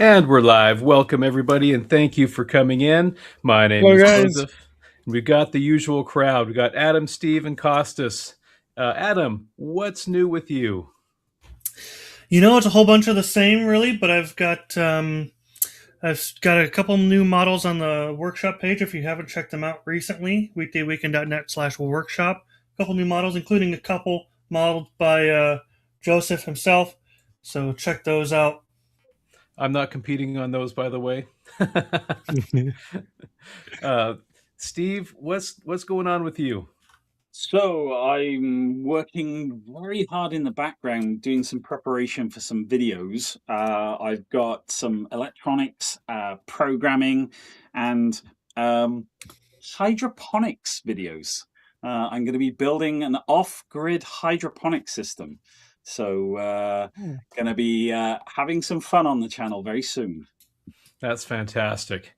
And we're live. Welcome, everybody, and thank you for coming in. My name is guys. Joseph. We've got the usual crowd. We've got Adam, Steve, and Costas. Adam, what's new with you? It's a whole bunch of the same, really. But I've got a couple new models on the workshop page. If you haven't checked them out recently, weekdayweekend.net/workshop. A couple new models, including a couple modeled by Joseph himself. So check those out. I'm not competing on those, by the way. uh, Steve, what's going on with you? So I'm working very hard in the background doing some preparation for some videos. I've got some electronics, programming, and um, hydroponics videos. I'm going to be building an off-grid hydroponic system. So going to be having some fun on the channel very soon. That's fantastic.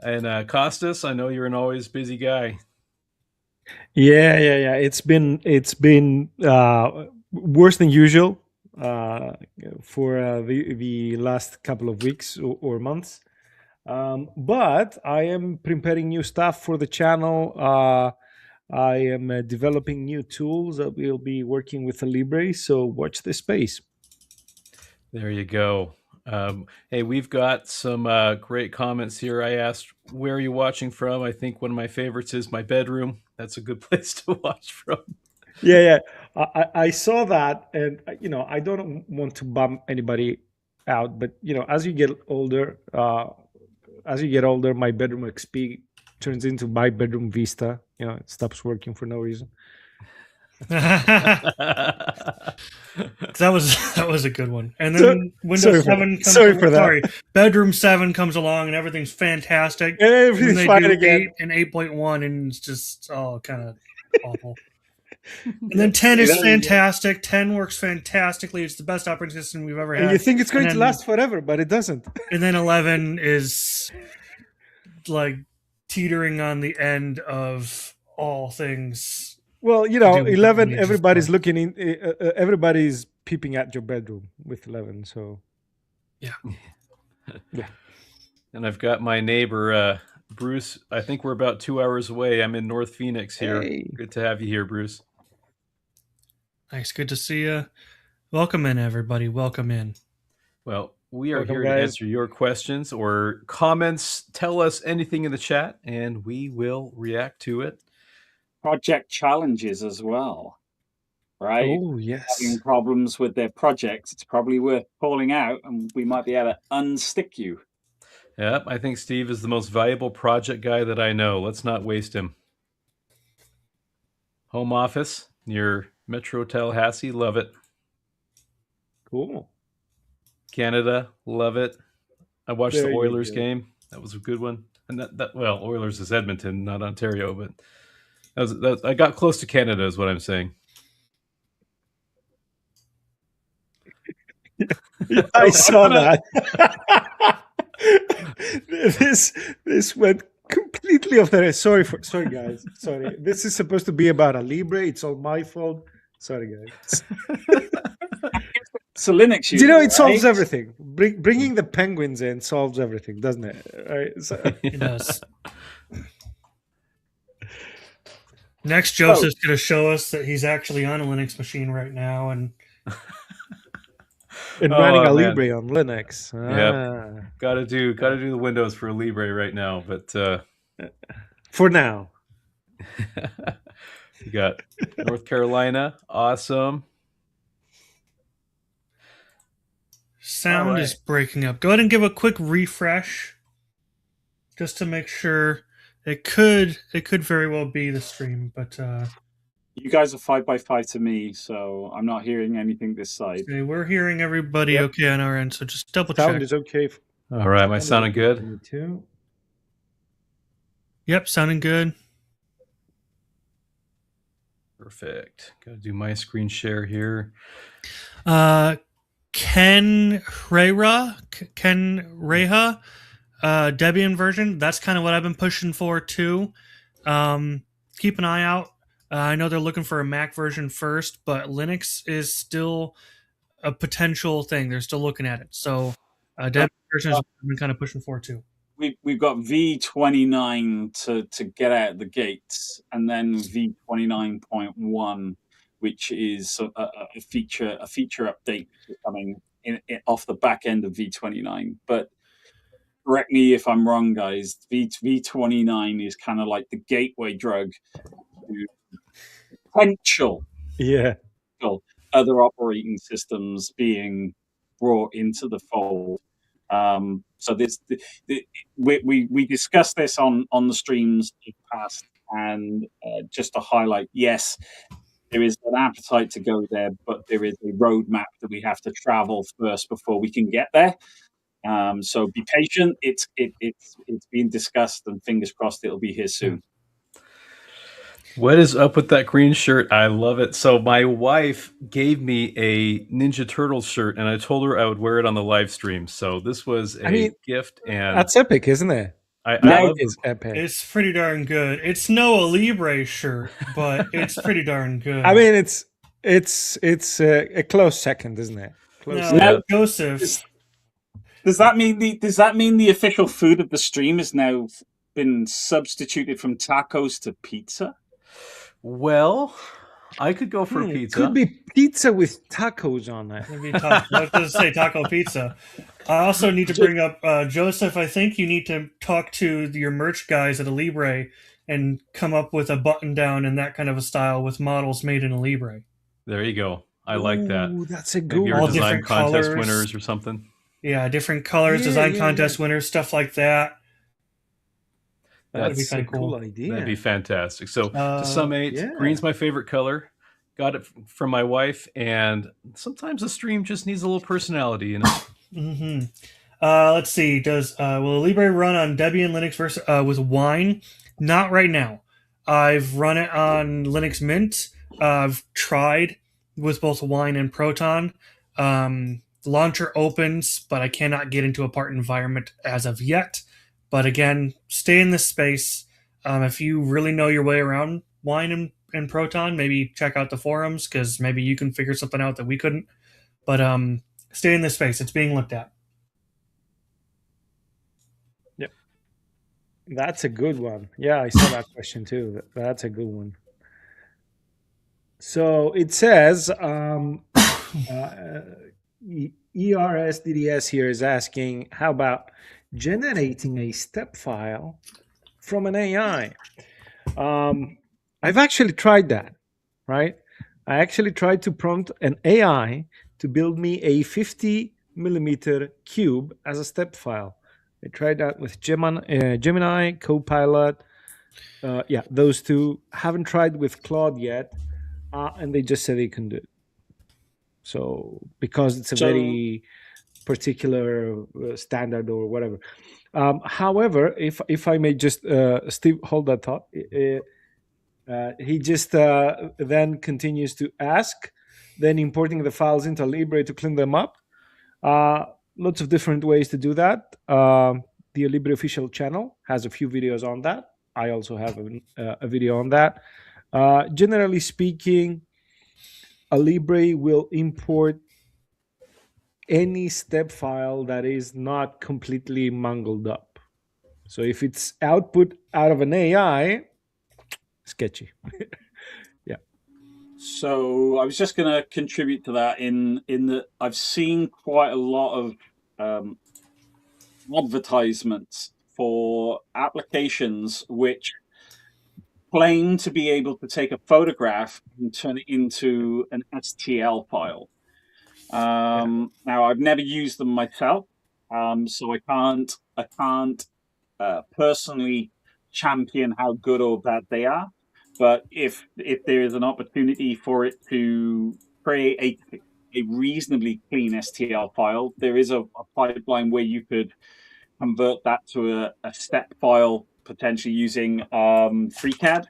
And Costas, I know you're an always busy guy. Yeah. It's been worse than usual for the last couple of weeks or months. But I am preparing new stuff for the channel. I am developing new tools that will be working with Alibre. So watch this space. There you go. Hey, we've got some great comments here. I asked, where are you watching from? I think one of my favorites is my bedroom. That's a good place to watch from. Yeah. I saw that, and I don't want to bum anybody out, but as you get older, my bedroom XP turns into my bedroom Vista. It stops working for no reason. that was a good one. And then Windows 7 comes sorry. Bedroom 7 comes along and everything's fantastic. And everything's fine again. 8 and 8.1 and it's just kind of awful. And then 10 is fantastic. 10 works fantastically. It's the best operating system we've ever had. And you think it's going to last forever, but it doesn't. And then 11 is like teetering on the end of all things. Well, 11, everybody's looking in, everybody's peeping at your bedroom with 11. So, yeah. And I've got my neighbor, Bruce. I think we're about 2 hours away. I'm in North Phoenix here. Hey. Good to have you here, Bruce. Nice. Good to see you. Welcome in, everybody. Welcome in. Well, we are here to answer your questions or comments. Tell us anything in the chat, and we will react to it. Project challenges as well, right? Oh, yes. Having problems with their projects, it's probably worth calling out, and we might be able to unstick you. Yep, I think Steve is the most valuable project guy that I know. Let's not waste him. Home office near Metro Tallahassee, love it. Cool. Canada, love it. I watched the Oilers game. That was a good one. And Oilers is Edmonton, not Ontario, but I got close to Canada is what I'm saying. I saw that. This went completely off the rails. Sorry guys. Sorry. This is supposed to be about Alibre. It's all my fault. Sorry guys. So Linux, it solves everything. Bringing the penguins in solves everything, doesn't it? Right? So. It does. Next, Joseph's going to show us that he's actually on a Linux machine right now and running Alibre on Linux. Yeah, gotta do the Windows for Alibre right now, but for now. You got North Carolina, awesome. Sound is breaking up. Go ahead and give a quick refresh, just to make sure. It could very well be the stream, but you guys are 5x5 to me, so I'm not hearing anything this side. Okay, we're hearing everybody okay on our end, so just double check. Sound is okay. All right, am I sounding good? Me too. Yep, sounding good. Perfect. Gotta do my screen share here. Ken Reha, Debian version. That's kind of what I've been pushing for too. Keep an eye out. I know they're looking for a Mac version first, but Linux is still a potential thing. They're still looking at it. So Debian version is what I've been kind of pushing for too. We've got V29 to get out the gates, and then V29.1 which is a feature update coming off the back end of V29. But correct me if I'm wrong, guys. V29 is kind of like the gateway drug to potential other operating systems being brought into the fold. So we discussed this on the streams in the past, and just to highlight, yes, there is an appetite to go there, but there is a roadmap that we have to travel first before we can get there. So be patient. It's being discussed, and fingers crossed it'll be here soon. What is up with that green shirt? I love it. So my wife gave me a Ninja Turtles shirt, and I told her I would wear it on the live stream. So this was a gift, and that's epic, isn't it? I love it. Epic. It's pretty darn good. It's no Alibre shirt, but it's pretty darn good. I mean, it's a close second, isn't it? Joseph. Does that mean the official food of the stream has now been substituted from tacos to pizza? Well, I could go for pizza. Could be pizza with tacos on it. Let's just say taco pizza. I also need to bring up Joseph. I think you need to talk to your merch guys at Alibre and come up with a button down in that kind of a style with models made in Alibre. There you go. I like that. That's a good one. Design contest winners or something. Yeah, different colors, design contest winners, stuff like that. That'd be kind of cool idea. That'd be fantastic. So to summate, green's my favorite color. Got it from my wife, and sometimes a stream just needs a little personality, you know. Mm-hmm. Let's see. Will Alibre run on Debian Linux versus with Wine? Not right now. I've run it on Linux Mint. I've tried with both Wine and Proton. The launcher opens, but I cannot get into a part environment as of yet. But again, stay in this space. If you really know your way around Wine and Proton, maybe check out the forums, because maybe you can figure something out that we couldn't. But stay in this space. It's being looked at. Yep. That's a good one. Yeah, I saw that question too. That's a good one. So it says, ERSDDS here is asking, how about generating a step file from an AI? I've actually tried that, right? I actually tried to prompt an AI to build me a 50mm cube as a step file. I tried that with Gemini, Copilot. Yeah, those two. Haven't tried with Claude yet, and they just said they can do it. So because it's a very particular standard or whatever. However, if I may just, Steve, hold that thought. He just then continues to ask, then importing the files into Alibre to clean them up. Lots of different ways to do that. The Alibre official channel has a few videos on that. I also have a video on that. Generally speaking, Alibre will import any step file that is not completely mangled up. So if it's output out of an AI, sketchy. Yeah. So I was just going to contribute to that in that I've seen quite a lot of advertisements for applications which claim to be able to take a photograph and turn it into an STL file. Now I've never used them myself, so I can't personally champion how good or bad they are. But if there is an opportunity for it to create a reasonably clean STL file, there is a pipeline where you could convert that to a step file, potentially using FreeCAD,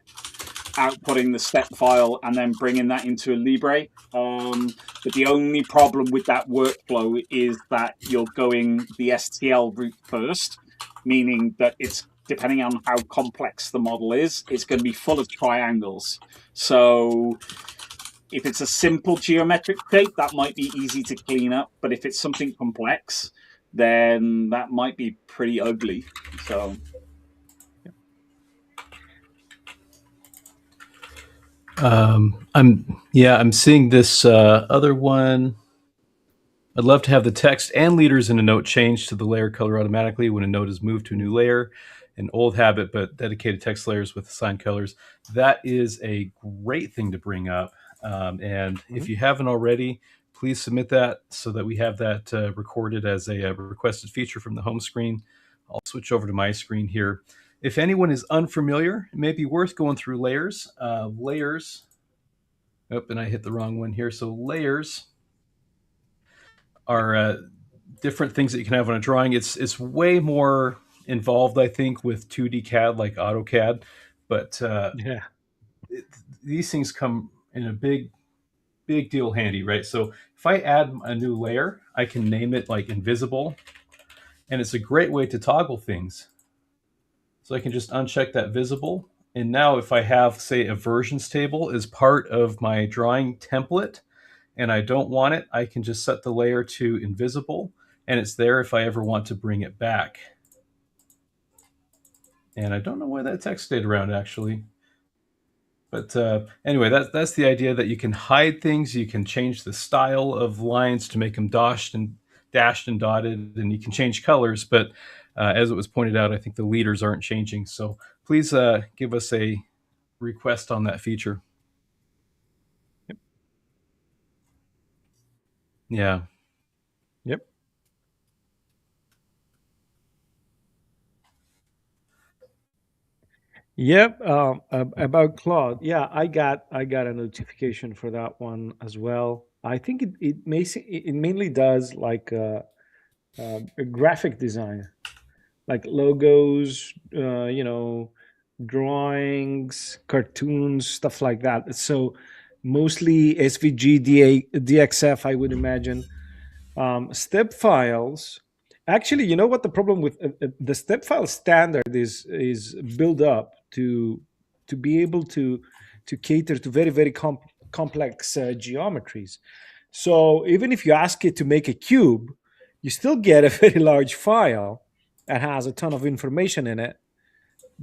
outputting the step file and then bringing that into Alibre. But the only problem with that workflow is that you're going the STL route first, meaning that it's, depending on how complex the model is, it's going to be full of triangles. So if it's a simple geometric shape, that might be easy to clean up. But if it's something complex, then that might be pretty ugly. So I'm seeing this other one. I'd love to have the text and leaders in a note change to the layer color automatically when a note is moved to a new layer. An old habit, but dedicated text layers with assigned colors. That is a great thing to bring up. And if you haven't already, please submit that so that we have that recorded as a requested feature from the home screen. I'll switch over to my screen here. If anyone is unfamiliar, it may be worth going through layers. Layers. Oh, and I hit the wrong one here. So layers are different things that you can have on a drawing. It's way more involved, I think, with 2D CAD like AutoCAD, but these things come in a big deal handy, right? So if I add a new layer, I can name it like invisible, and it's a great way to toggle things. So I can just uncheck that visible, and now if I have, say, a versions table as part of my drawing template, and I don't want it, I can just set the layer to invisible, and it's there if I ever want to bring it back. And I don't know why that text stayed around, actually. But anyway, that's the idea, that you can hide things, you can change the style of lines to make them dashed and dotted, and you can change colors. But as it was pointed out, I think the leaders aren't changing. So please give us a request on that feature. Yep. Yeah. Yep. Yep. About Claude, yeah, I got a notification for that one as well. I think it mainly does like a graphic design, like logos, drawings, cartoons, stuff like that. So mostly SVG, DXF, I would imagine. Step files. Actually, you know what the problem with the step file standard is built up to be able to cater to very complex geometries. So even if you ask it to make a cube, you still get a very large file that has a ton of information in it,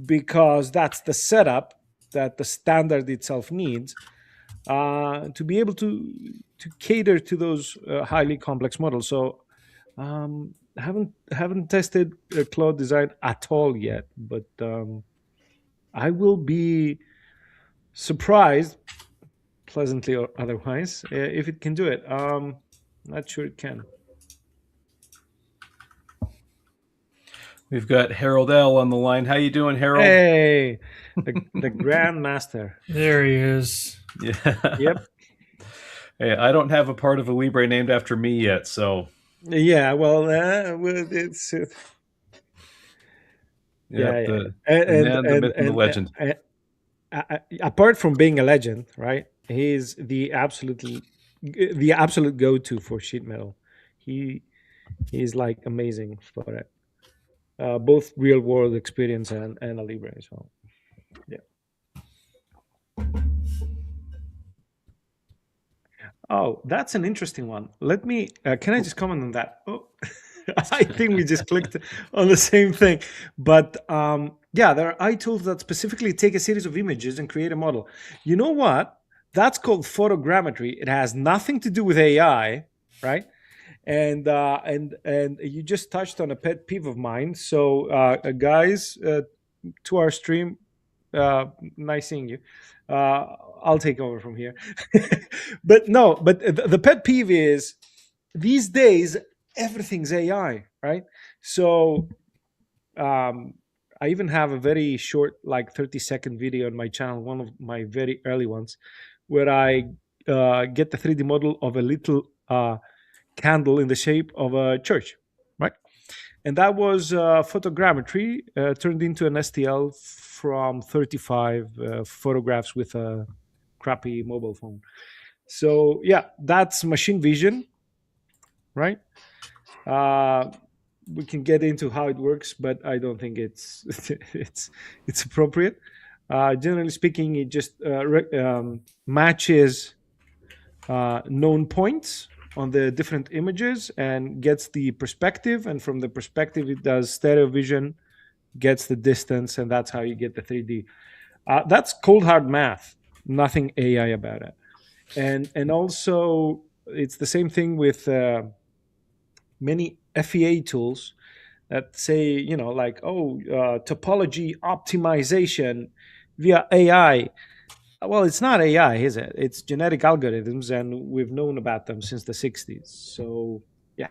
because that's the setup that the standard itself needs to be able to cater to those highly complex models. So haven't tested Cloud Design at all yet, but I will be surprised, pleasantly or otherwise, if it can do it. Not sure it can. We've got Harold L on the line. How you doing, Harold? Hey, the Grandmaster. There he is. Yeah. Yep. Hey, I don't have a part of Alibre named after me yet, so. Yeah, well, it's The myth, and the legend. Apart from being a legend, right? He's the absolute go-to for sheet metal. He's like amazing for it. Both real world experience and Alibre. So, yeah. Oh, that's an interesting one. Let me. Can I just comment on that? Oh, I think we just clicked on the same thing. But yeah, there are eye tools that specifically take a series of images and create a model. You know what? That's called photogrammetry. It has nothing to do with AI, right? And you just touched on a pet peeve of mine. So, guys, to our stream, nice seeing you. I'll take over from here. But the pet peeve is, these days everything's AI, right? So I even have a very short, like 30-second video on my channel, one of my very early ones, where I get the 3D model of a little candle in the shape of a church, right? And that was photogrammetry turned into an STL from 35 photographs with a crappy mobile phone. So yeah, that's machine vision, right? We can get into how it works, but I don't think it's it's appropriate. Generally speaking, it just matches known points on the different images and gets the perspective, and from the perspective it does stereo vision, gets the distance, and that's how you get the 3D. That's cold hard math. nothing AI about it. And also it's the same thing with many FEA tools that say, like, topology optimization via AI. Well, it's not AI, is it? It's genetic algorithms, and we've known about them since the 60s. So, yeah.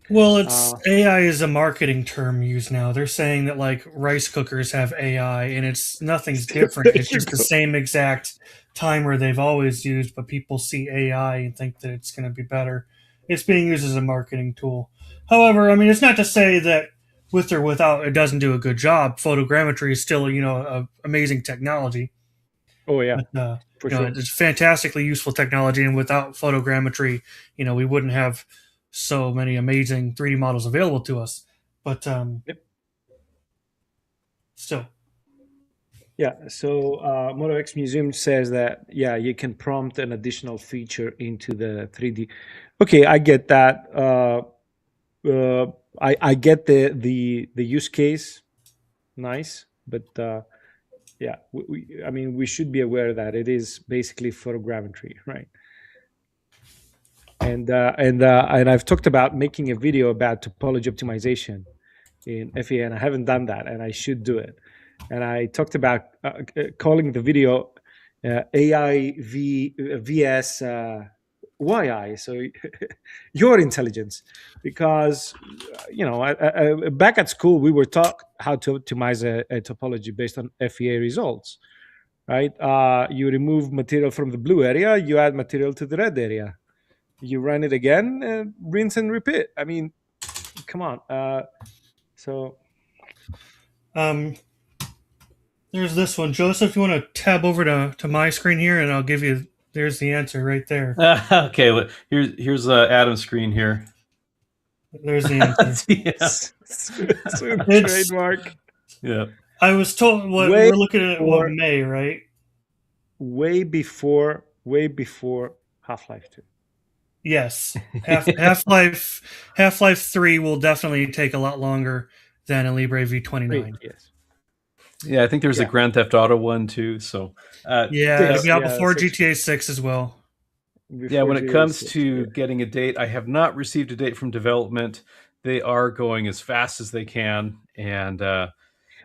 Well, it's AI is a marketing term used now. They're saying that like rice cookers have AI, and it's nothing's different. It's just the same exact timer they've always used, but people see AI and think that it's going to be better. It's being used as a marketing tool. However, I mean, it's not to say that with or without it doesn't do a good job. Photogrammetry is still, amazing technology. Oh yeah, But, for sure. it's fantastically useful technology, and without photogrammetry, we wouldn't have so many amazing 3D models available to us. But still. Yeah, so MotoX Museum says that, yeah, you can prompt an additional feature into the 3D. Okay, I get that. I get the use case. Nice, but yeah, I mean, we should be aware that it is basically photogrammetry, right? And I've talked about making a video about topology optimization in FEA, and I haven't done that, and I should do it. And I talked about calling the video AI vs YI, so your intelligence, because back at school we were taught how to optimize a topology based on FEA results, right? You remove material from the blue area, you add material to the red area, you run it again, rinse and repeat. I mean, come on. So there's this one, Joseph. You want to tab over to my screen here, and I'll give you. There's the answer right there. Okay, here's Adam's screen here. There's the answer. It's trademark. Yeah. I was told we're looking at May, right? Way before Half-Life 2. Yes, Half-Life 3 will definitely take a lot longer than Alibre V29. Yes. Yeah, I think there's a Grand Theft Auto one too. So it'll be out before GTA 6 as well. Yeah, when it comes to getting a date, I have not received a date from development. They are going as fast as they can, and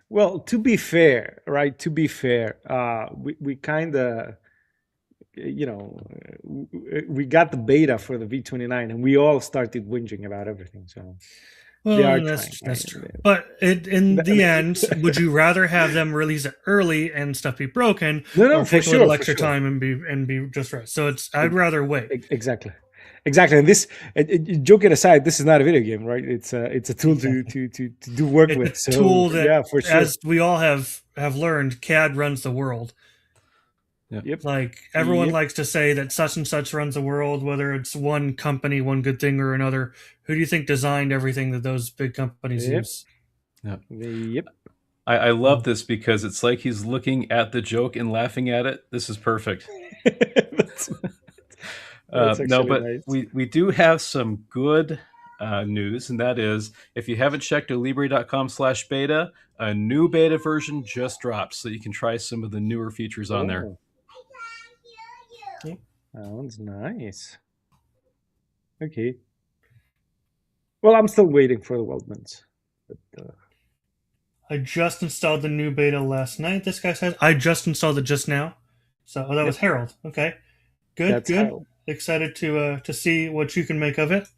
well, to be fair, right? To be fair, we kind of, we got the beta for the V29, and we all started whinging about everything. So. Well, that's true. But in the end, would you rather have them release it early and stuff be broken, or take a little extra time and be just right? So I'd rather wait. Exactly. And this, joking aside, this is not a video game, right? It's a tool to do work with. It's a tool that, for sure, as we all have learned, CAD runs the world. Yep. Like everyone likes to say that such and such runs the world, whether it's one company, one good thing, or another. Who do you think designed everything that those big companies use? Yep. I love this because it's like he's looking at the joke and laughing at it. This is perfect. That's nice. we do have some good news, and that is, if you haven't checked alibre.com/beta, a new beta version just dropped, so you can try some of the newer features on there. That one's nice. Okay. Well, I'm still waiting for the Weldmans. But, I just installed the new beta last night. This guy says I just installed it just now. So that was Harold. Okay, good. Harold. Excited to see what you can make of it.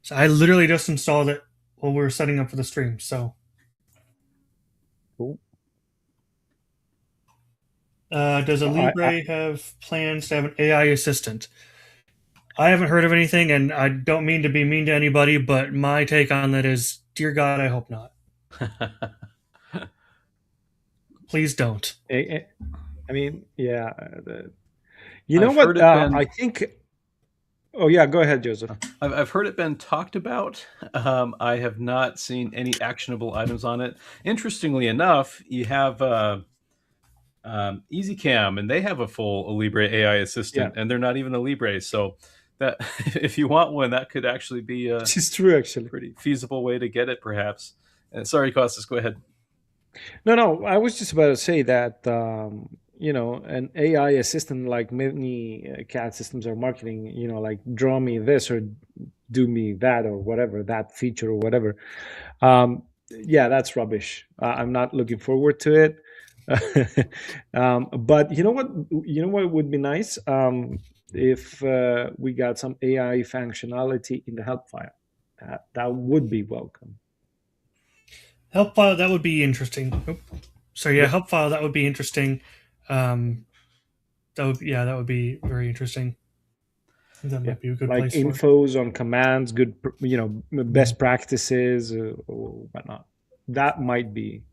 So I literally just installed it while we were setting up for the stream. So cool. Does Alibre have plans to have an AI assistant? I haven't heard of anything, and I don't mean to be mean to anybody, but my take on that is, dear God, I hope not. Please don't. I mean, yeah. You know what? I think... Oh, yeah, go ahead, Joseph. I've heard it been talked about. I have not seen any actionable items on it. Interestingly enough, you have... EasyCam, and they have a full Alibre AI assistant, and they're not even Alibre. So that if you want one, that could actually be a pretty feasible way to get it, perhaps. Sorry, Kostas, go ahead. No, I was just about to say that an AI assistant like many CAD systems are marketing, like draw me this or do me that or whatever, that feature or whatever. Yeah, that's rubbish. I'm not looking forward to it. But you know what would be nice, if we got some AI functionality in the help file. That would be welcome. Help file, that would be interesting. So yeah, help file, that would be interesting. That would be very interesting. That might be a good like place for it. infos on commands, good, best practices or whatnot. That might be.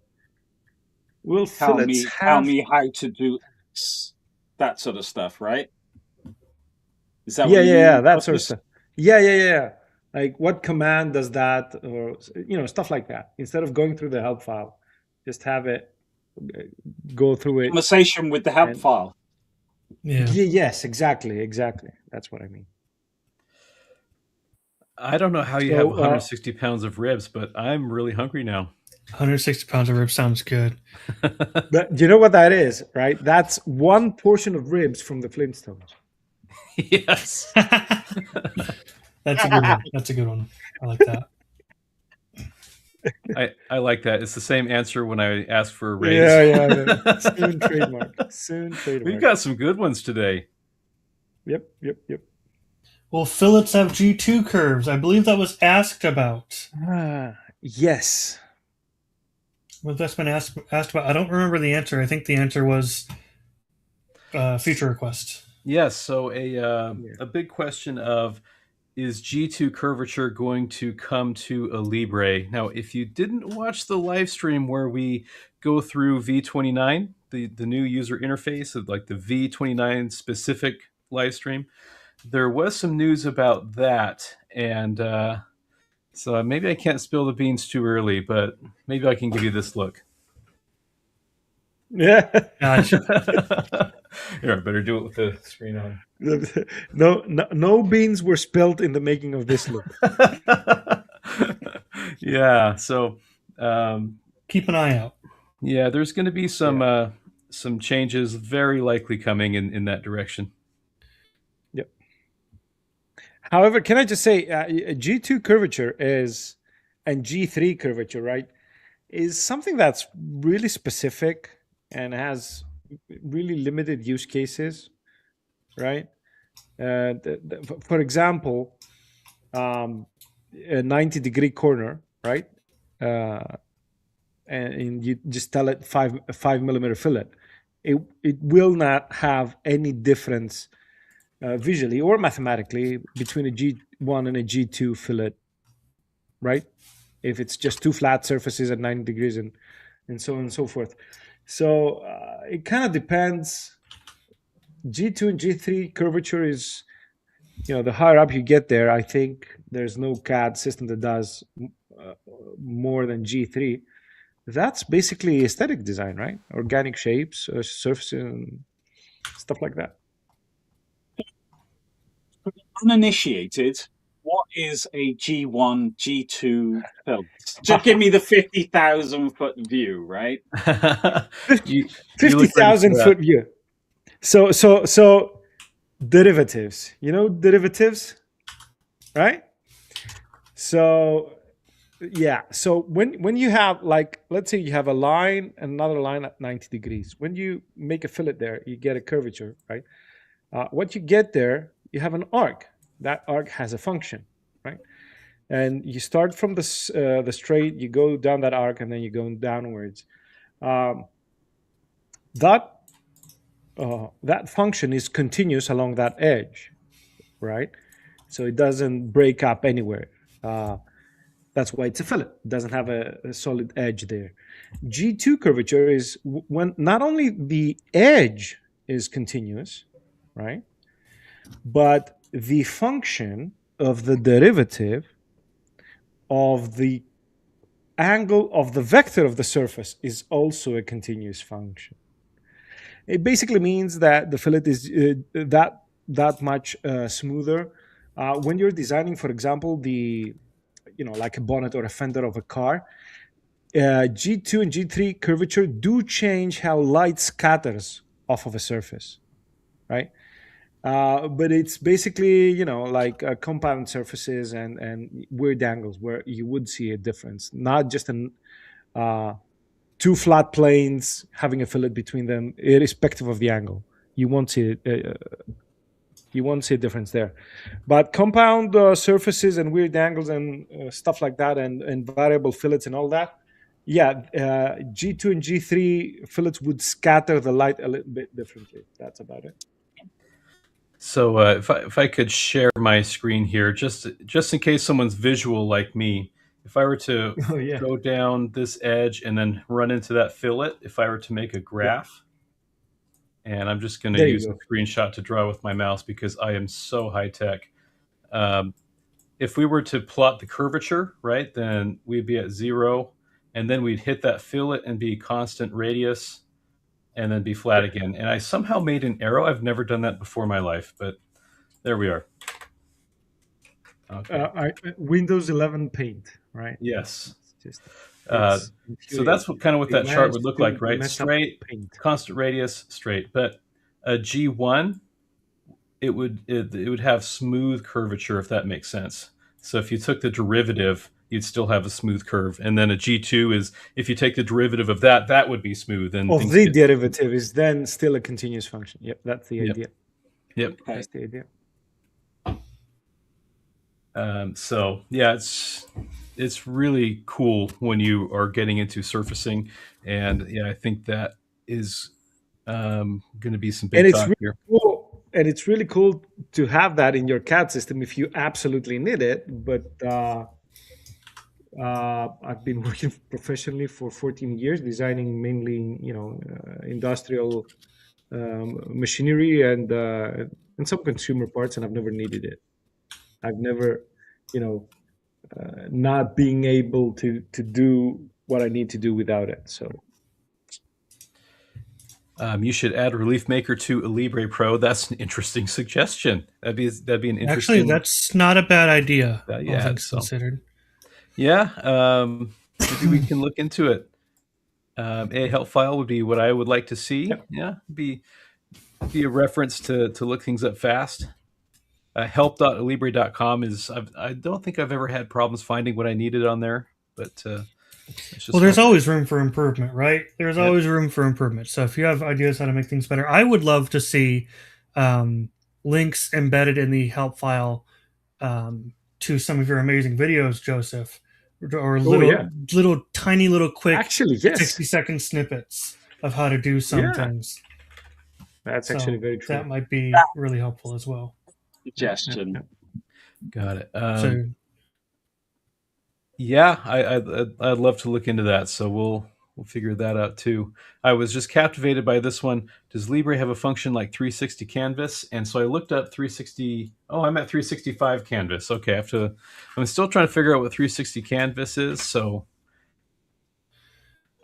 Will Tell fillets me how to do X, that sort of stuff, right? Is that yeah, what you yeah, mean? that sort of stuff. Yeah. Like what command does that, or stuff like that. Instead of going through the help file, just have it go through it. Conversation with the help file. Yeah. Yes, exactly. That's what I mean. I don't know how you have 160 pounds of ribs, but I'm really hungry now. 160 pounds of ribs sounds good. But do you know what that is, right? That's one portion of ribs from the Flintstones. Yes. That's a good one. That's a good one. I like that. I like that. It's the same answer when I ask for a raise. Yeah. Soon trademark. We've got some good ones today. Yep. Well, fillets have G2 curves. I believe that was asked about. Yes. Well, that's been asked about. I don't remember the answer. I think the answer was feature request. Yes. So a big question of, is G2 curvature going to come to Alibre? Now, if you didn't watch the live stream where we go through V29, the new user interface of like the V29 specific live stream, there was some news about that. And so maybe I can't spill the beans too early, but maybe I can give you this look. Yeah. Gotcha. Here, I better do it with the screen on. No beans were spilled in the making of this look. Yeah, so keep an eye out. Yeah, there's going to be some changes very likely coming in that direction. Yep. However, can I just say G2 curvature and G3 curvature, right, is something that's really specific and has really limited use cases, right? For example, a 90-degree corner, right? And you just tell it 5 millimeter fillet. It will not have any difference visually or mathematically between a G1 and a G2 fillet, right? If it's just two flat surfaces at 90 degrees and so on and so forth. So it kind of depends. G2 and G3 curvature is, the higher up you get there, I think there's no CAD system that does more than G3. That's basically aesthetic design, right? Organic shapes, surfaces, and stuff like that. Uninitiated, what is a G1, G2 fillet? Just give me the 50,000-foot view, right? 50,000-foot view. So derivatives. Derivatives, right? So yeah. So when you have, like, let's say you have a line and another line at 90 degrees. When you make a fillet there, you get a curvature, right? What you get there, you have an arc. That arc has a function, right? And you start from the straight, you go down that arc, and then you go downwards. That function is continuous along that edge, right? So it doesn't break up anywhere. That's why it's a fillet. It doesn't have a solid edge there. G2 curvature is when not only the edge is continuous, right? But the function of the derivative of the angle of the vector of the surface is also a continuous function. It basically means that the fillet is that much smoother. When you're designing, for example, like a bonnet or a fender of a car, G2 and G3 curvature do change how light scatters off of a surface, right? But it's basically, like compound surfaces and weird angles where you would see a difference, not just two flat planes having a fillet between them, irrespective of the angle. You won't see a difference there. But compound surfaces and weird angles and stuff like that, and variable fillets and all that, G2 and G3 fillets would scatter the light a little bit differently. That's about it. So if I could share my screen here, just in case someone's visual like me, if I were to go down this edge and then run into that fillet, if I were to make a graph, and I'm just going to use a screenshot to draw with my mouse because I am so high tech. If we were to plot the curvature, right, then we'd be at 0, and then we'd hit that fillet and be constant radius, and then be flat again. And I somehow made an arrow. I've never done that before in my life, but there we are. Okay. Windows 11 Paint, right? Yes. So that's what that chart would look like, right? Straight, constant radius, straight. But a G1, it would have smooth curvature, if that makes sense. So if you took the derivative, you'd still have a smooth curve. And then a G2 is, if you take the derivative of that, that would be smooth. And the derivative is then still a continuous function. Yep, that's the idea. Yep. Okay. That's the idea. So yeah, it's really cool when you are getting into surfacing, and I think that is going to be some big talk here. Cool. And it's really cool to have that in your CAD system if you absolutely need it. But I've been working professionally for 14 years, designing mainly industrial machinery and some consumer parts, and I've never needed it. I've never, not being able to do what I need to do without it. So you should add Relief Maker to Alibre Pro. That's an interesting suggestion. That'd be an interesting. Actually, that's not a bad idea. Yeah, considered. Yeah, maybe we can look into it. A help file would be what I would like to see. Yep. Yeah, be a reference to look things up fast. Help.alibre.com is. I don't think I've ever had problems finding what I needed on there, but. There's always room for improvement, right? There's always room for improvement. So if you have ideas how to make things better, I would love to see links embedded in the help file to some of your amazing videos, Joseph, or little tiny quick 60-second snippets of how to do some things. That's actually very true. That might be really helpful as well. Suggestion. Got it. I'd love to look into that. So we'll figure that out too. I was just captivated by this one. Does Libre have a function like 360 canvas? And so I looked up 360. Oh, I'm at 365 canvas. Okay, I'm still trying to figure out what 360 canvas is. So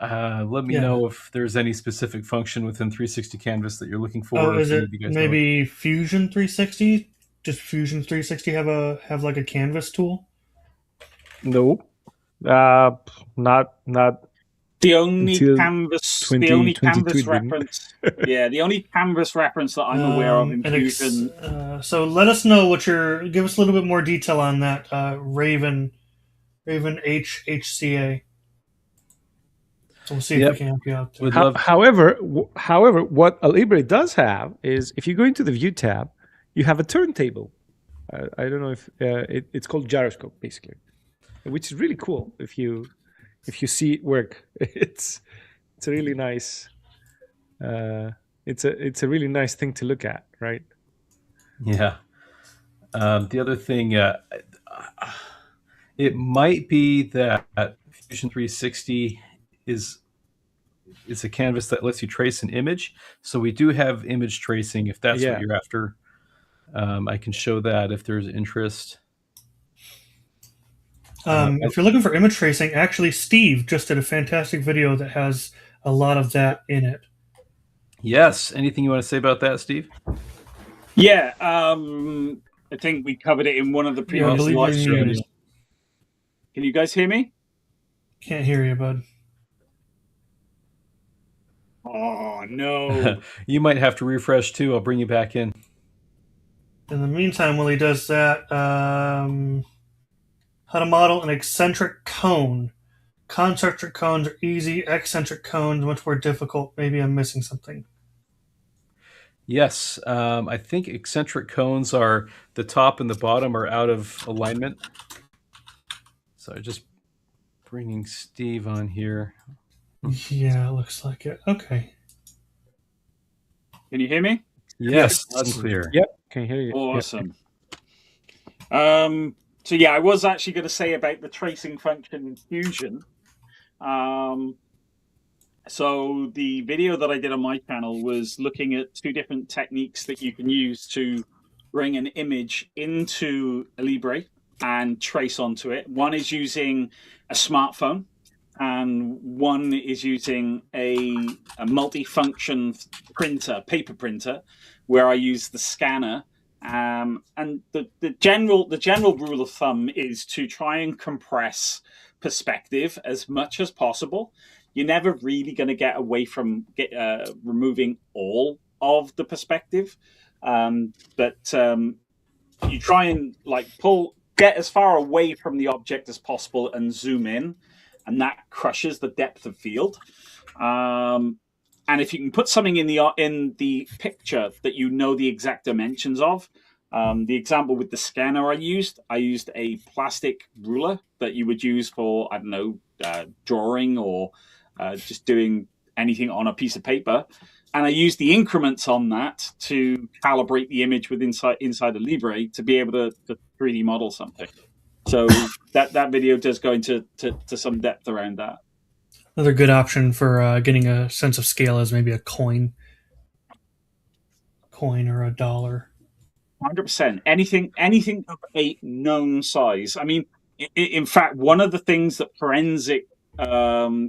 let me know if there's any specific function within 360 canvas that you're looking for. Oh, is it maybe Fusion 360? Does Fusion 360 have like a canvas tool? No, not the only canvas. The only canvas reference. The only canvas reference that I'm aware of in Fusion. So let us know give us a little bit more detail on that. Raven HCA. So we'll see if we can help you out. However, what Alibre does have is, if you go into the View tab, you have a turntable. I don't know if it's called gyroscope, basically, which is really cool. If you see it work, it's a really nice. It's a really nice thing to look at, right? Yeah. The other thing, it might be that Fusion 360 is a canvas that lets you trace an image. So we do have image tracing if that's what you're after. I can show that if there's interest. If you're looking for image tracing, actually, Steve just did a fantastic video that has a lot of that in it. Yes. Anything you want to say about that, Steve? Yeah. I think we covered it in one of the previous live streams. Can you guys hear me? Can't hear you, bud. Oh, no. You might have to refresh too. I'll bring you back in. In the meantime, while he does that, how to model an eccentric cone. Concentric cones are easy, eccentric cones much more difficult. Maybe I'm missing something. Yes, I think eccentric cones are the top and the bottom are out of alignment. So just bringing Steve on here. Yeah, it looks like it. Okay. Can you hear me? Yes, loud and clear. Yep, can hear you. Awesome. So yeah, I was actually going to say about the tracing function in Fusion. So the video that I did on my channel was looking at two different techniques that you can use to bring an image into Alibre and trace onto it. One is using a smartphone, and one is using a multifunction printer, paper printer, where I use the scanner. And the general rule of thumb is to try and compress perspective as much as possible. You're never really going to get away from removing all of the perspective, but you try and get as far away from the object as possible and zoom in, and that crushes the depth of field. And if you can put something in the picture that you know the exact dimensions of, the example with the scanner I used a plastic ruler that you would use for, I don't know, drawing or just doing anything on a piece of paper. And I used the increments on that to calibrate the image inside Alibre to be able to 3D model something. So that video does go into some depth around that. Another good option for getting a sense of scale is maybe a coin or a dollar. 100%. Anything of a known size. I mean, in fact, one of the things that forensic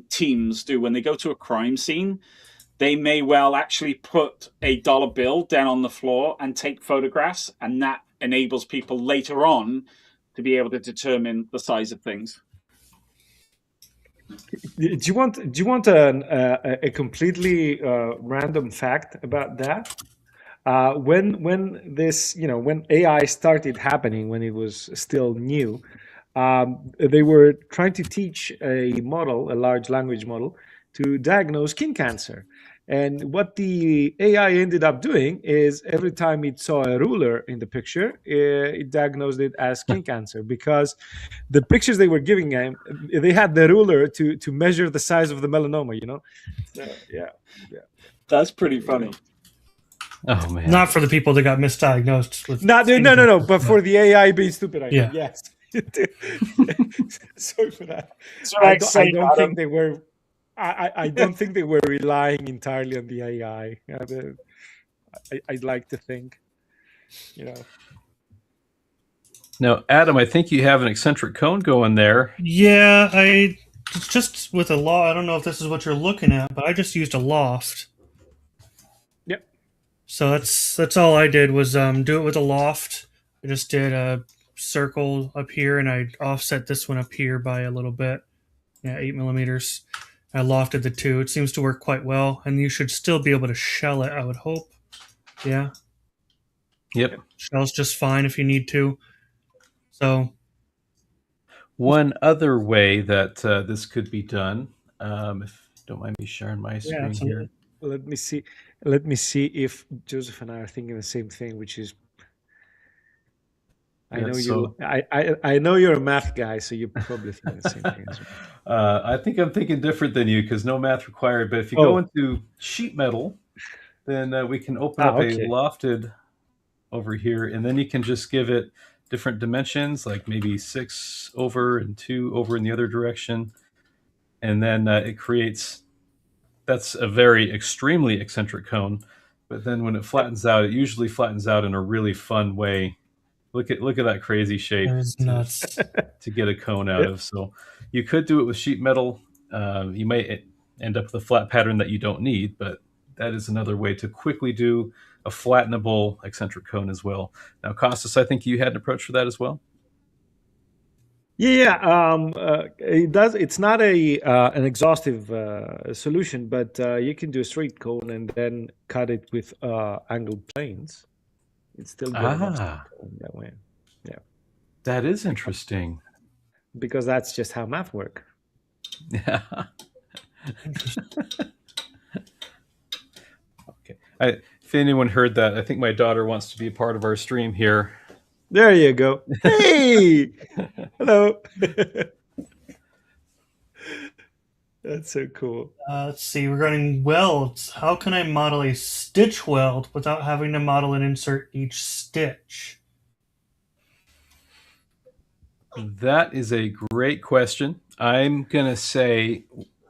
teams do when they go to a crime scene, they may well actually put a dollar bill down on the floor and take photographs, and that enables people later on to be able to determine the size of things. Do you want a completely random fact about that? When this, when AI started happening, when it was still new, they were trying to teach a large language model, to diagnose skin cancer. And what the AI ended up doing is every time it saw a ruler in the picture, it diagnosed it as skin cancer, because the pictures they were giving him, they had the ruler to measure the size of the melanoma, So, yeah. That's pretty funny. Oh man! Not for the people that got misdiagnosed with. No. But for the AI being stupid, I think, yes. Sorry for that. So I don't think they were. I don't think they were relying entirely on the AI. I'd like to think, Now, Adam, I think you have an eccentric cone going there. Yeah, it's just with a loft. I don't know if this is what you're looking at, but I just used a loft. Yep. So that's all I did was do it with a loft. I just did a circle up here, and I offset this one up here by a little bit. Yeah, 8 millimeters. I lofted the two. It seems to work quite well, and you should still be able to shell it, I would hope. Yeah. Yep. Shell's just fine if you need to. So, one other way that this could be done, if you don't mind me sharing my screen here. Let me see if Joseph and I are thinking the same thing, which is, I know you're a math guy, so you're probably thinking the same thing as well. I think I'm thinking different than you, because no math required. But if you go into sheet metal, then we can open up a lofted over here, and then you can just give it different dimensions, like maybe 6 over and 2 over in the other direction, and then it creates. That's a very extremely eccentric cone, but then when it flattens out, it usually flattens out in a really fun way. Look at that crazy shape to get a cone out of. So you could do it with sheet metal. You might end up with a flat pattern that you don't need, but that is another way to quickly do a flattenable eccentric cone as well. Now, Costas, I think you had an approach for that as well. Yeah, it does. It's not a an exhaustive solution, but you can do a straight cone and then cut it with angled planes. It's still good enough straight cone that way. Yeah, that is interesting. because that's just how math work. Yeah. Interesting. Okay. If anyone heard that, I think my daughter wants to be a part of our stream here. There you go. Hey, hello. That's so cool. Let's see. Regarding welds, how can I model a stitch weld without having to model and insert each stitch? That is a great question. I'm going to say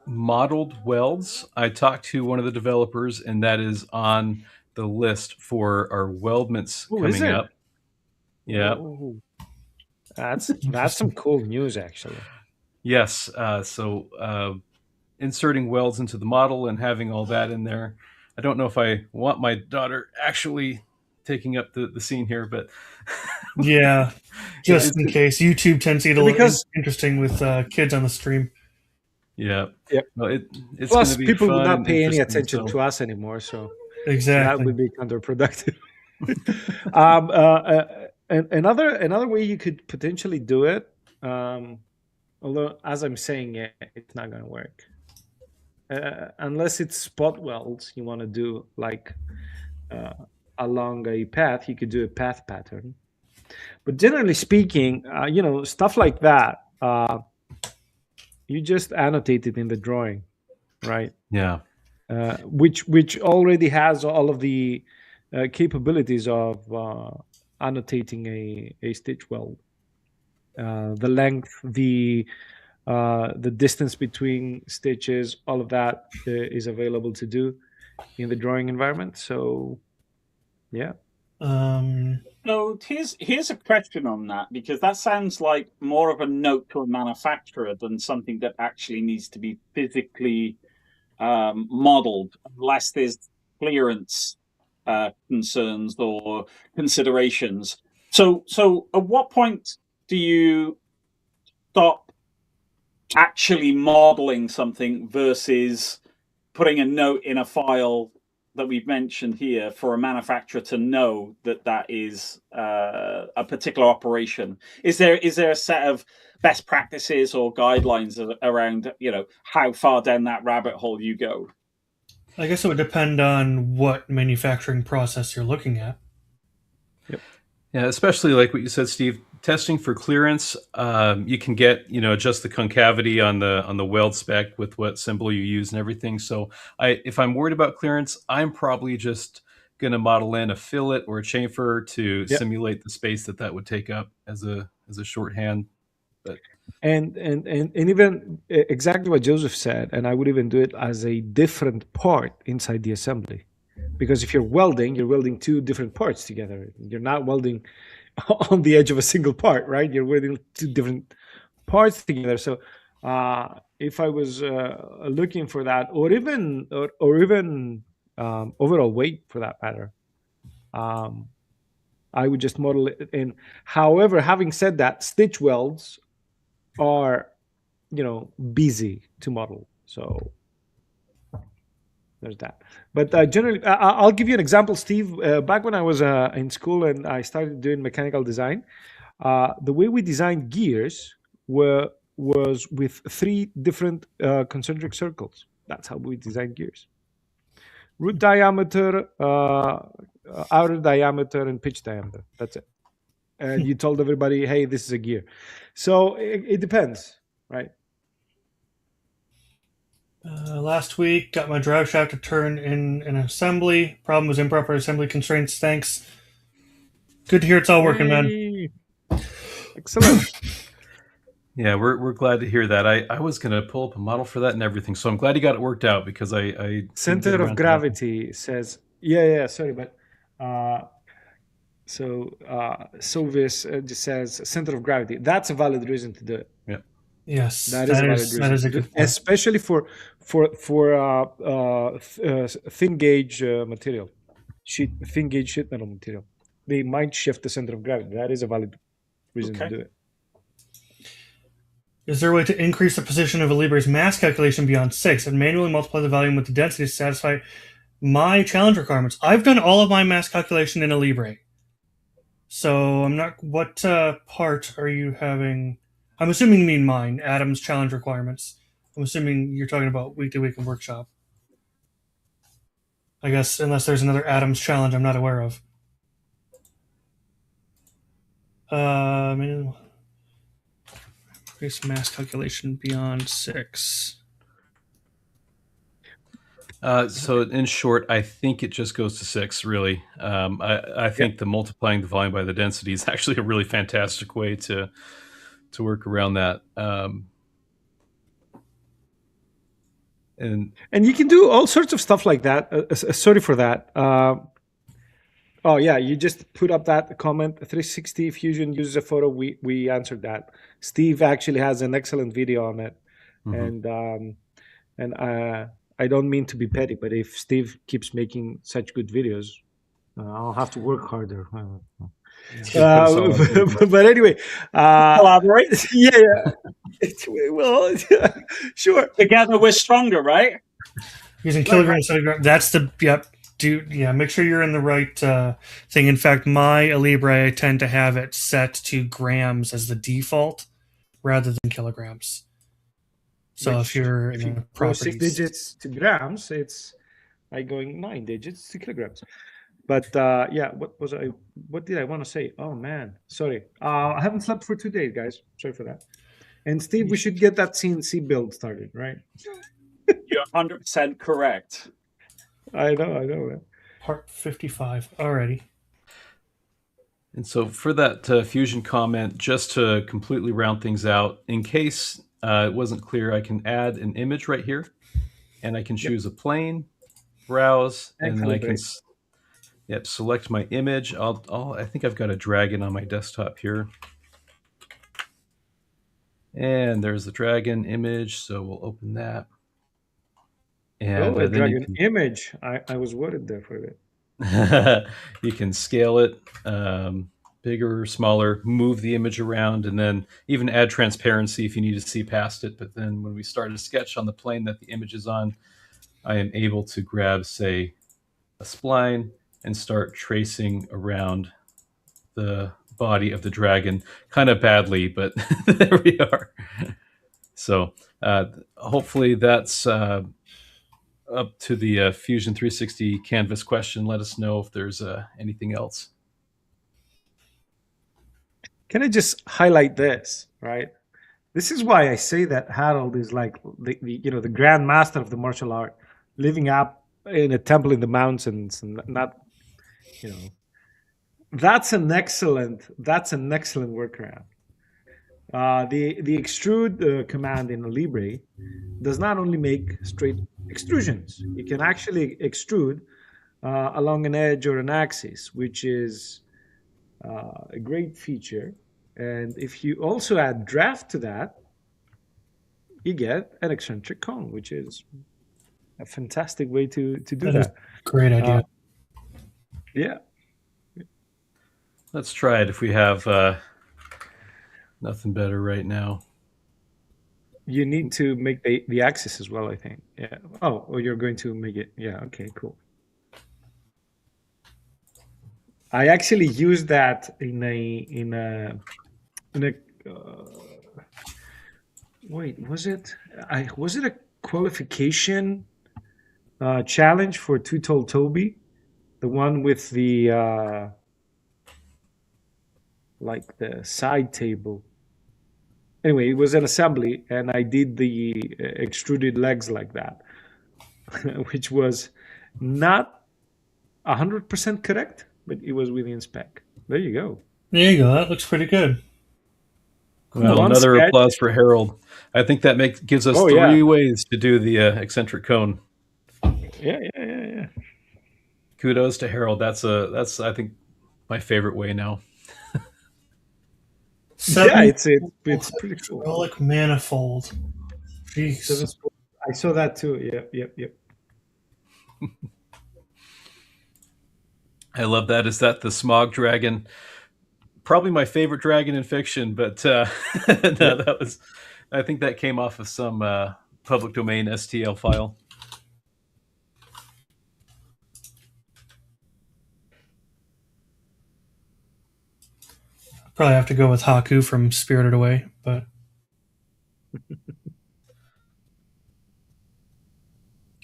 modeled welds. I talked to one of the developers, and that is on the list for our weldments Oh, is coming it? up. Yeah. Oh, that's some cool news, actually. Yes. So inserting welds into the model and having all that in there. I don't know if I want my daughter actually taking up the scene here, but Yeah, just in case. YouTube tends to get a little Because- interesting with kids on the stream. yeah. Yep. No, it's Plus, gonna be people fun would not and pay any interesting, attention so- to us anymore, so that Exactly. would be counterproductive. Another way you could potentially do it, although as I'm saying it, it's not going to work. Unless it's spot welds, you want to do like along a path, you could do a path pattern. But generally speaking, stuff like that, you just annotate it in the drawing, right? Yeah. Which already has all of the capabilities of annotating a stitch weld. The length, the distance between stitches, all of that is available to do in the drawing environment. So, yeah. So here's a question on that, because that sounds like more of a note to a manufacturer than something that actually needs to be physically modeled, unless there's clearance concerns or considerations. So at what point do you stop actually modeling something versus putting a note in a file that we've mentioned here for a manufacturer to know that that is a particular operation? Is there a set of best practices or guidelines around how far down that rabbit hole you go? I guess it would depend on what manufacturing process you're looking at. Yeah, especially like what you said, Steve. Testing for clearance, you can get adjust the concavity on the weld spec with what symbol you use and everything. So if I'm worried about clearance, I'm probably just going to model in a fillet or a chamfer to simulate the space that would take up as a shorthand. But and even exactly what Joseph said, and I would even do it as a different part inside the assembly, because if you're welding two different parts together. You're not welding on the edge of a single part, right? You're welding two different parts together. So if I was looking for that, or even overall weight for that matter, I would just model it in. However, having said that, stitch welds are busy to model, so there's that. But generally, I'll give you an example, Steve. Back when I was in school and I started doing mechanical design, the way we designed gears was with 3 different concentric circles. That's how we designed gears: root diameter, outer diameter, and pitch diameter. That's it. And you told everybody, hey, this is a gear. So it depends, right? Last week, got my drive shaft to turn in an assembly. Problem was improper assembly constraints. Thanks. Good to hear it's all working, man. Excellent. Yeah, we're glad to hear that. I was going to pull up a model for that and everything, so I'm glad you got it worked out, because I Center of gravity says, sorry, but Sovis just says center of gravity. That's a valid reason to do it. Yeah. Yes, that is a good point. Especially for thin gauge material, thin gauge sheet metal material. They might shift the center of gravity. That is a valid reason to do it. Is there a way to increase the position of Alibre's mass calculation beyond 6 and manually multiply the volume with the density to satisfy my challenge requirements? I've done all of my mass calculation in Alibre. So I'm not... What part are you having? I'm assuming you mean mine, Adam's challenge requirements. I'm assuming you're talking about week to week and workshop. I guess, unless there's another Adam's challenge I'm not aware of. Increase mass calculation beyond 6. So in short, I think it just goes to 6. Really, I think the multiplying the volume by the density is actually a really fantastic way to work around that. And you can do all sorts of stuff like that. Sorry for that. Oh yeah, you just put up that comment. 360 Fusion uses a photo. We answered that. Steve actually has an excellent video on it, and I don't mean to be petty, but if Steve keeps making such good videos, I'll have to work harder. But anyway, Collaborate. Yeah. Well, sure. Together we're stronger, right? Using kilograms, centigrams. That's the make sure you're in the right thing. In fact, my Alibre, I tend to have it set to grams as the default rather than kilograms. So if you're in properties, 6 digits to grams, it's like going 9 digits to kilograms. But what did I want to say? Oh man, sorry. I haven't slept for 2 days, guys. Sorry for that. And Steve, we should get that CNC build started, right? You're 100% correct. I know. Man. Part 55 already. And so for that Fusion comment, just to completely round things out, in case it wasn't clear, I can add an image right here, and I can choose a plane, browse, and then I can select my image. I think I've got a dragon on my desktop here. And there's the dragon image, so we'll open that. And a dragon image. I was worried there for a bit. You can scale it, bigger or smaller, move the image around, and then even add transparency if you need to see past it. But then when we start a sketch on the plane that the image is on, I am able to grab, say, a spline and start tracing around the body of the dragon, kind of badly, but there we are. So hopefully that's up to the Fusion 360 Canvas question. Let us know if there's anything else. Can I just highlight this, right? This is why I say that Harold is like the grand master of the martial art, living up in a temple in the mountains, and not, that's an excellent workaround. The extrude command in Alibre does not only make straight extrusions. You can actually extrude along an edge or an axis, which is a great feature. And if you also add draft to that, you get an eccentric cone, which is a fantastic way to do that. Great idea. Yeah. Let's try it if we have nothing better right now. You need to make the axis as well, I think. Yeah. Oh, you're going to make it. Yeah. Okay. Cool. I actually used that in a. Wait, was it a qualification challenge for Two Tall Toby, the one with the like the side table? Anyway, it was an assembly, and I did the extruded legs like that, which was not 100% correct, but it was within spec. There you go. There you go. That looks pretty good. Well, another applause for Harold. I think that gives us three ways to do the eccentric cone. Yeah. Kudos to Harold. That's I think my favorite way now. It's pretty cool. Hydraulic manifold. Jeez. I saw that too. Yep. I love that. Is that the smog dragon? Probably my favorite dragon in fiction, but no, I think that came off of some public domain STL file. Probably have to go with Haku from Spirited Away, but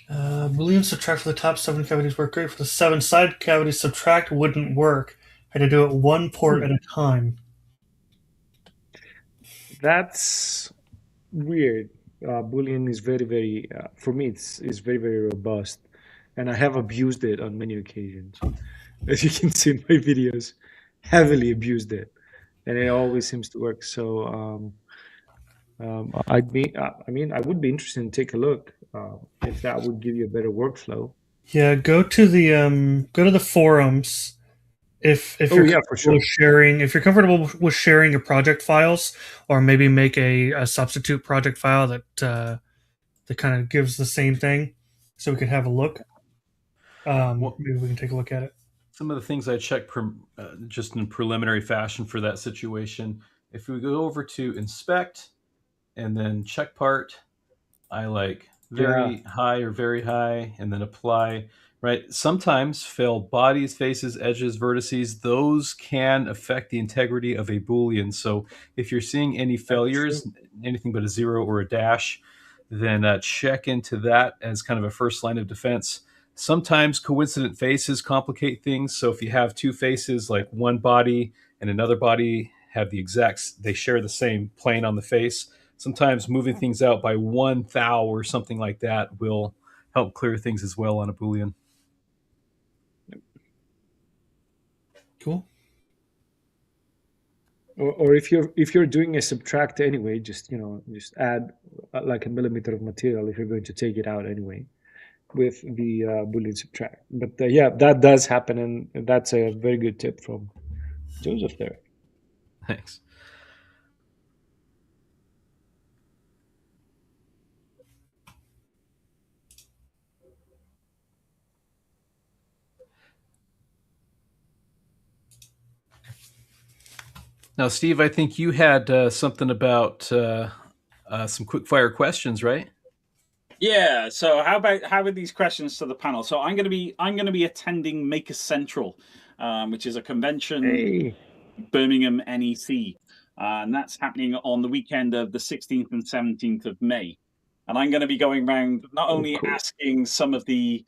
Boolean subtract for the top 7 cavities work great. For the 7 side cavities, subtract wouldn't work. I had to do it one port at a time. That's weird. Boolean is very, very, for me, it's very, very robust. And I have abused it on many occasions. As you can see in my videos, heavily abused it. And it always seems to work. So I mean, I would be interested in take a look if that would give you a better workflow. Yeah, go to the forums. If you're yeah, for sure. sharing, if you're comfortable with sharing your project files, or maybe make a substitute project file that kind of gives the same thing, so we can have a look. Maybe we can take a look at it. Some of the things I checked just in preliminary fashion for that situation. If we go over to inspect and then check part, I like very high or very high, and then apply. Right. Sometimes fail bodies, faces, edges, vertices. Those can affect the integrity of a Boolean. So if you're seeing any failures, anything but a 0 or a dash, then check into that as kind of a first line of defense. Sometimes coincident faces complicate things. So if you have two faces, like one body and another body have they share the same plane on the face. Sometimes moving things out by 1 thou or something like that will help clear things as well on a Boolean. Cool. Or if you're doing a subtract anyway, just add like a millimeter of material if you're going to take it out anyway with the Boolean subtract. But yeah, that does happen, and that's a very good tip from Joseph there. Thanks. Now, Steve, I think you had something about some quick fire questions, right? Yeah. So how about these questions to the panel? So I'm going to be attending Maker Central, which is a convention, Birmingham NEC, and that's happening on the weekend of the 16th and 17th of May. And I'm going to be going around not only asking some of the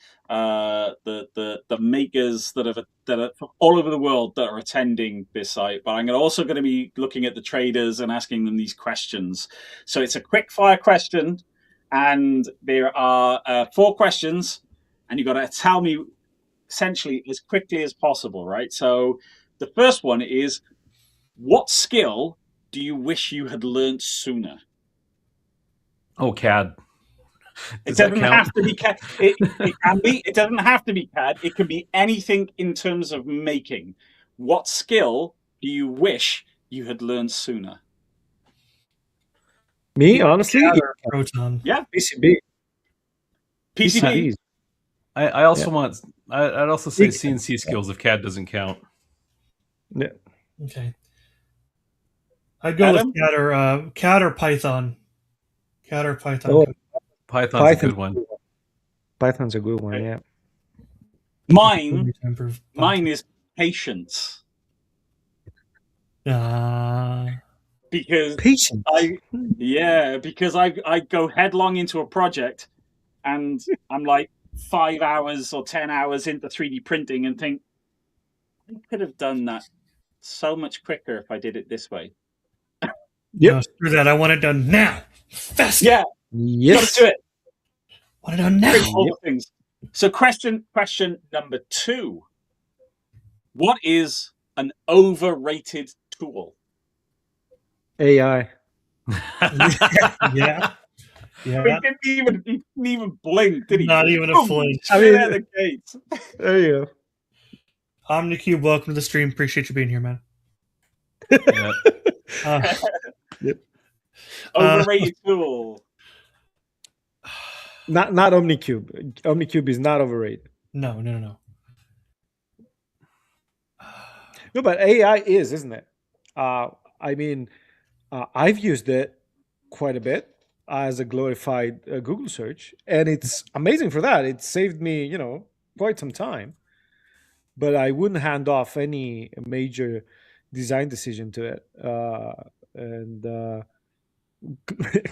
makers that are all over the world that are attending this site, but I'm also going to be looking at the traders and asking them these questions. So it's a quick fire question, and there are 4 questions, and you've got to tell me essentially as quickly as possible, right? So the first one is, what skill do you wish you had learned sooner? Oh, CAD. It doesn't have to be CAD. It can be. It doesn't have to be CAD. It can be anything in terms of making. What skill do you wish you had learned sooner? Me, honestly, Proton. Yeah, PCB. PCB. I also want. I'd also say CNC skills if CAD doesn't count. Yeah. Okay. I'd go with CAD or Python. CAD or Python. Oh, Python's a good one. Python's a good one, yeah. Mine is patience. Because patience. because I go headlong into a project, and I'm like 5 hours or 10 hours into 3D printing and think, I could have done that so much quicker if I did it this way. Yeah, screw that. I want it done now. Fast. Yeah. Yes. Gotta do it. Want it done now. All the things. So question number 2. What is an overrated tool? AI. Yeah. He didn't even blink, did he? Not even a flinch. Out of the gates. There you go. OmniCube, welcome to the stream. Appreciate you being here, man. Yeah. Yep. Overrated tool. Not OmniCube. OmniCube is not overrated. No. No, but AI is, isn't it? I mean, I've used it quite a bit as a glorified Google search, and it's amazing for that. It saved me, quite some time. But I wouldn't hand off any major design decision to it. And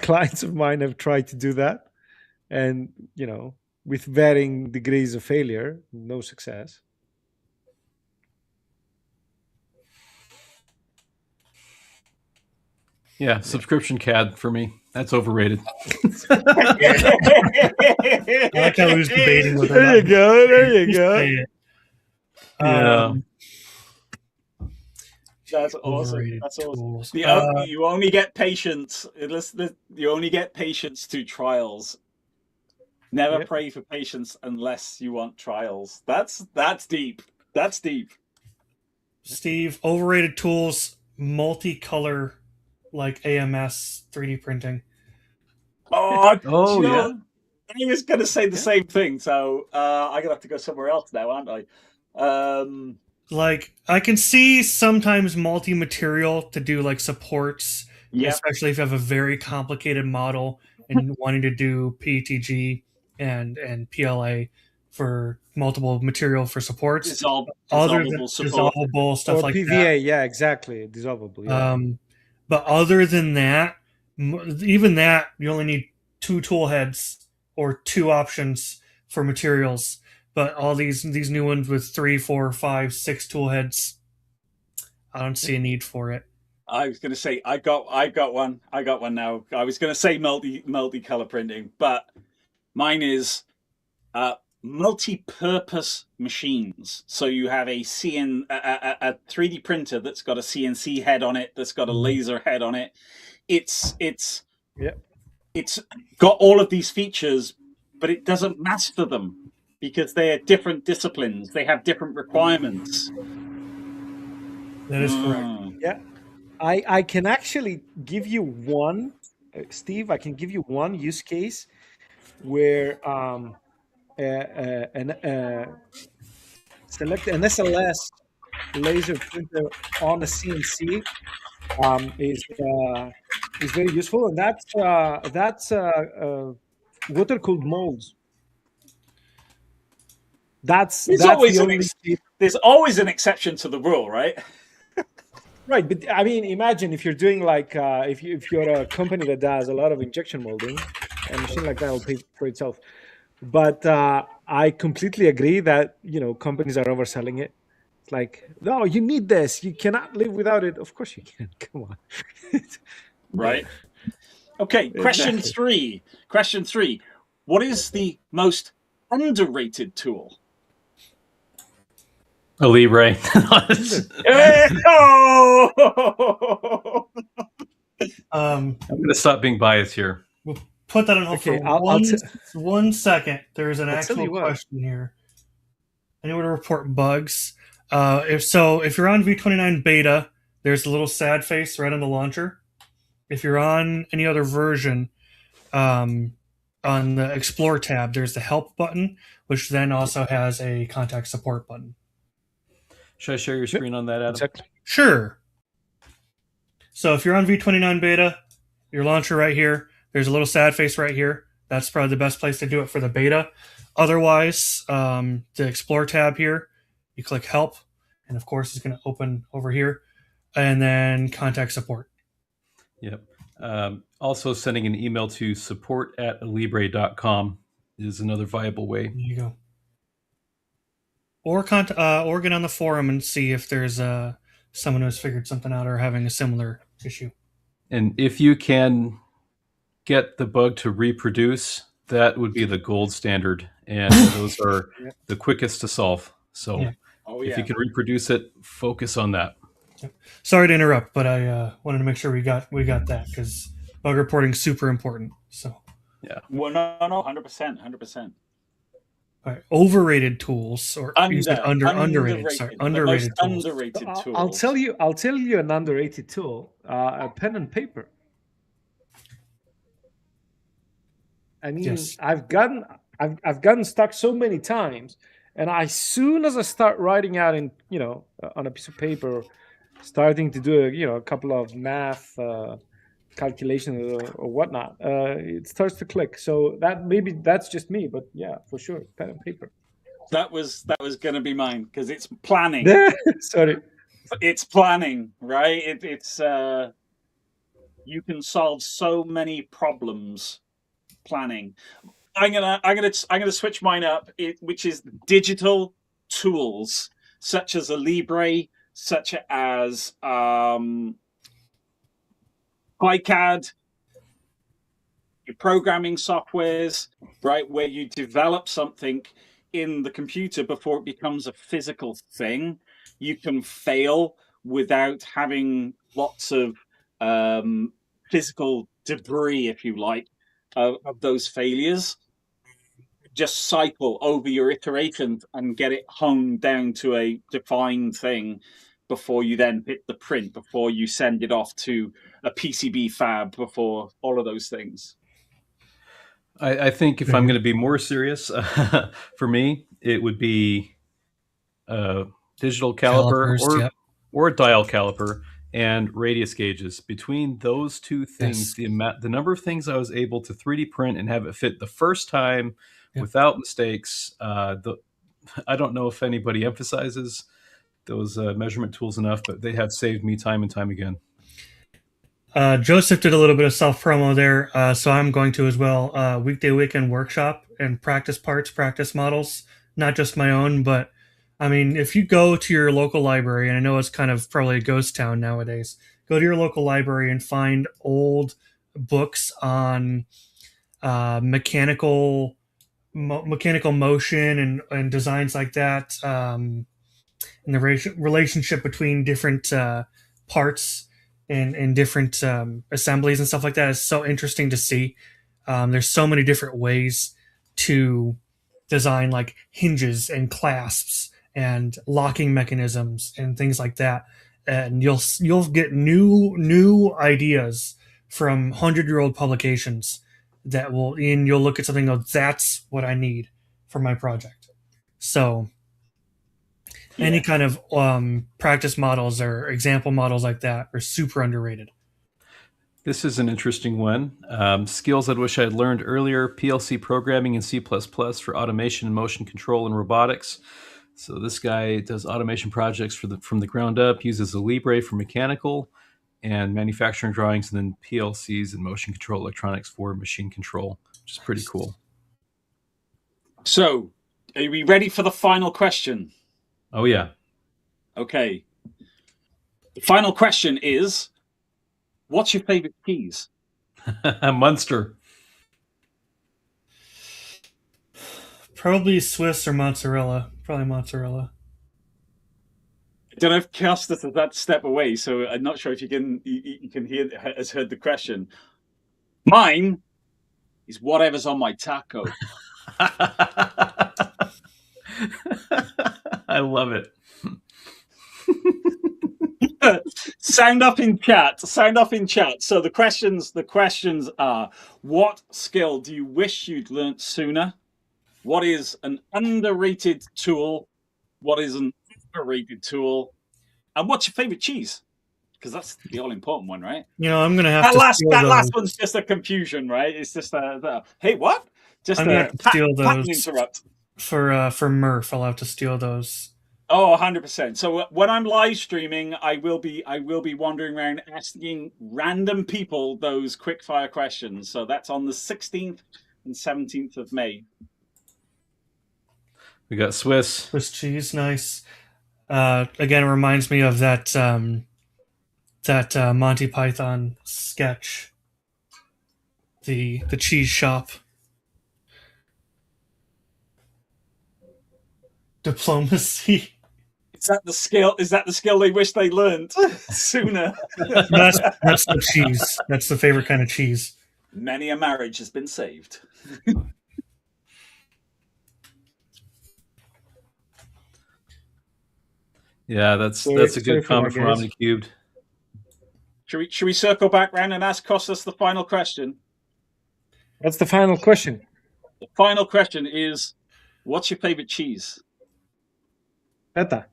clients of mine have tried to do that, and with varying degrees of failure, no success. Yeah, subscription CAD for me. That's overrated. I like how he was debating with There you go. There you go. Yeah. That's awesome. Overrated That's awesome. tools. You only get patience. You only get patience through trials. Never Yep. pray for patience unless you want trials. That's deep. That's deep. Steve, overrated tools, multicolor, like AMS 3D printing. Oh, Oh, you yeah. know, I was going to say the Yeah. same thing, so I'm going to have to go somewhere else now, aren't I? Like, I can see sometimes multi-material to do like supports, Yeah, especially if you have a very complicated model and wanting to do PETG and PLA for multiple material for supports. Other than dissolvable support. dissolvable stuff Or like PVA, yeah, exactly, dissolvable. that. Yeah. But other than that, even that, you only need 2 tool heads or 2 options for materials. But all these new ones with 3, 4, 5, 6 tool heads, I don't see a need for it. I was going to say I got one. I got one now. I was going to say multi-color printing, but mine is multi-purpose machines. So you have a 3D printer that's got a CNC head on it, that's got a laser head on it. It's got all of these features, but it doesn't master them because they're different disciplines. They have different requirements. That is correct. Yeah. I can actually give you one, Steve. I can give you one use case where select an SLS laser printer on a CNC is very useful, and that's water cooled molds. That's the only there's always an exception to the rule, right? Right, but I mean, imagine if you're doing like if you're a company that does a lot of injection molding, a machine like that will pay for itself. But I completely agree that companies are overselling it. It's like, no, you need this. You cannot live without it. Of course you can. Come on. Right. Okay. Question Exactly. three. What is the most underrated tool? Alibre. I'm going to stop being biased here. We'll put that on hold Okay, for 1 second. There's an I'll tell actual you what. question here. Anyone to report bugs? If you're on V29 beta, there's a little sad face right on the launcher. If you're on any other version, on the Explore tab, there's the Help button, which then also has a Contact Support button. Should I share your screen on that, Adam? Exactly. Sure. So if you're on V29 beta, your launcher right here, there's a little sad face right here. That's probably the best place to do it for the beta. Otherwise, the Explore tab here, you click Help, and of course it's going to open over here, and then Contact Support. Yep. Also, sending an email to support@alibre.com is another viable way. There you go. Or get on the forum and see if there's someone who's figured something out or having a similar issue. And if you can get the bug to reproduce, that would be the gold standard. And those are the quickest to solve. So if you can reproduce it, focus on that. Sorry to interrupt, but I wanted to make sure we got that because bug reporting is super important. So yeah. Well, no, 100%. All right. Overrated tools or underrated. Sorry, underrated tools. Underrated tools. I'll tell you an underrated tool: a pen and paper. I mean, yes. I've gotten stuck so many times, and as soon as I start writing out on a piece of paper, starting to do a couple of math calculation or whatnot, it starts to click. So that's just me, but yeah, for sure, pen and paper. That was going to be mine, because it's planning. Sorry. It's planning, right? It's you can solve so many problems planning. I'm gonna switch mine up, which is digital tools such as Alibre, such as iCAD, your programming softwares, right, where you develop something in the computer before it becomes a physical thing. You can fail without having lots of physical debris, if you like, of those failures. Just cycle over your iterations and get it hung down to a defined thing before you then hit the print, before you send it off to a PCB fab, before all of those things. I think if I'm going to be more serious, for me, it would be a digital caliper or a dial caliper and radius gauges. Between those two things, the number of things I was able to 3D print and have it fit the first time without mistakes. I don't know if anybody emphasizes those measurement tools enough, but they have saved me time and time again. Joseph did a little bit of self promo there, so I'm going to as well. Weekday Weekend Workshop and practice parts, practice models, not just my own, but I mean, if you go to your local library, and I know it's kind of probably a ghost town nowadays, go to your local library and find old books on mechanical motion and designs like that, and the relationship between different parts and different assemblies and stuff like that is so interesting to see. There's so many different ways to design, like hinges and clasps and locking mechanisms and things like that, and you'll get new ideas from 100-year-old publications that you'll look at something and go, that's what I need for my project. So any kind of practice models or example models like that are super underrated. This is an interesting one. Skills I wish I had learned earlier: PLC programming in C++ for automation and motion control and robotics. So this guy does automation projects from the ground up, uses Alibre for mechanical and manufacturing drawings, and then PLCs and motion control electronics for machine control, which is pretty cool. So, are we ready for the final question? Oh, yeah. Okay. The final question is, what's your favorite cheese? Munster. Probably Swiss or mozzarella. Probably mozzarella. I don't know if Costas is that step away, so I'm not sure if you can has heard the question. Mine is whatever's on my taco. I love it. Sound up in chat. So the questions are: what skill do you wish you'd learnt sooner? What is an underrated tool? What is an overrated tool? And what's your favorite cheese? Because that's the all-important one, right? I'm going to have that last one's just a confusion, right? It's just hey, what? Just I'm going to steal those interrupt. For Murph. I'll have to steal those. Oh, 100%. So when I'm live streaming, I will be wandering around asking random people those quick fire questions. So that's on the 16th and 17th of May. We got Swiss cheese, nice. Again, it reminds me of that Monty Python sketch, the cheese shop. Diplomacy. Is that the skill they wish they learned sooner? That's the cheese. That's the favorite kind of cheese. Many a marriage has been saved. Yeah, that's a good comment from Omni Cubed. Should we circle back round and ask Costas the final question? What's the final question? The final question is, what's your favorite cheese? Feta.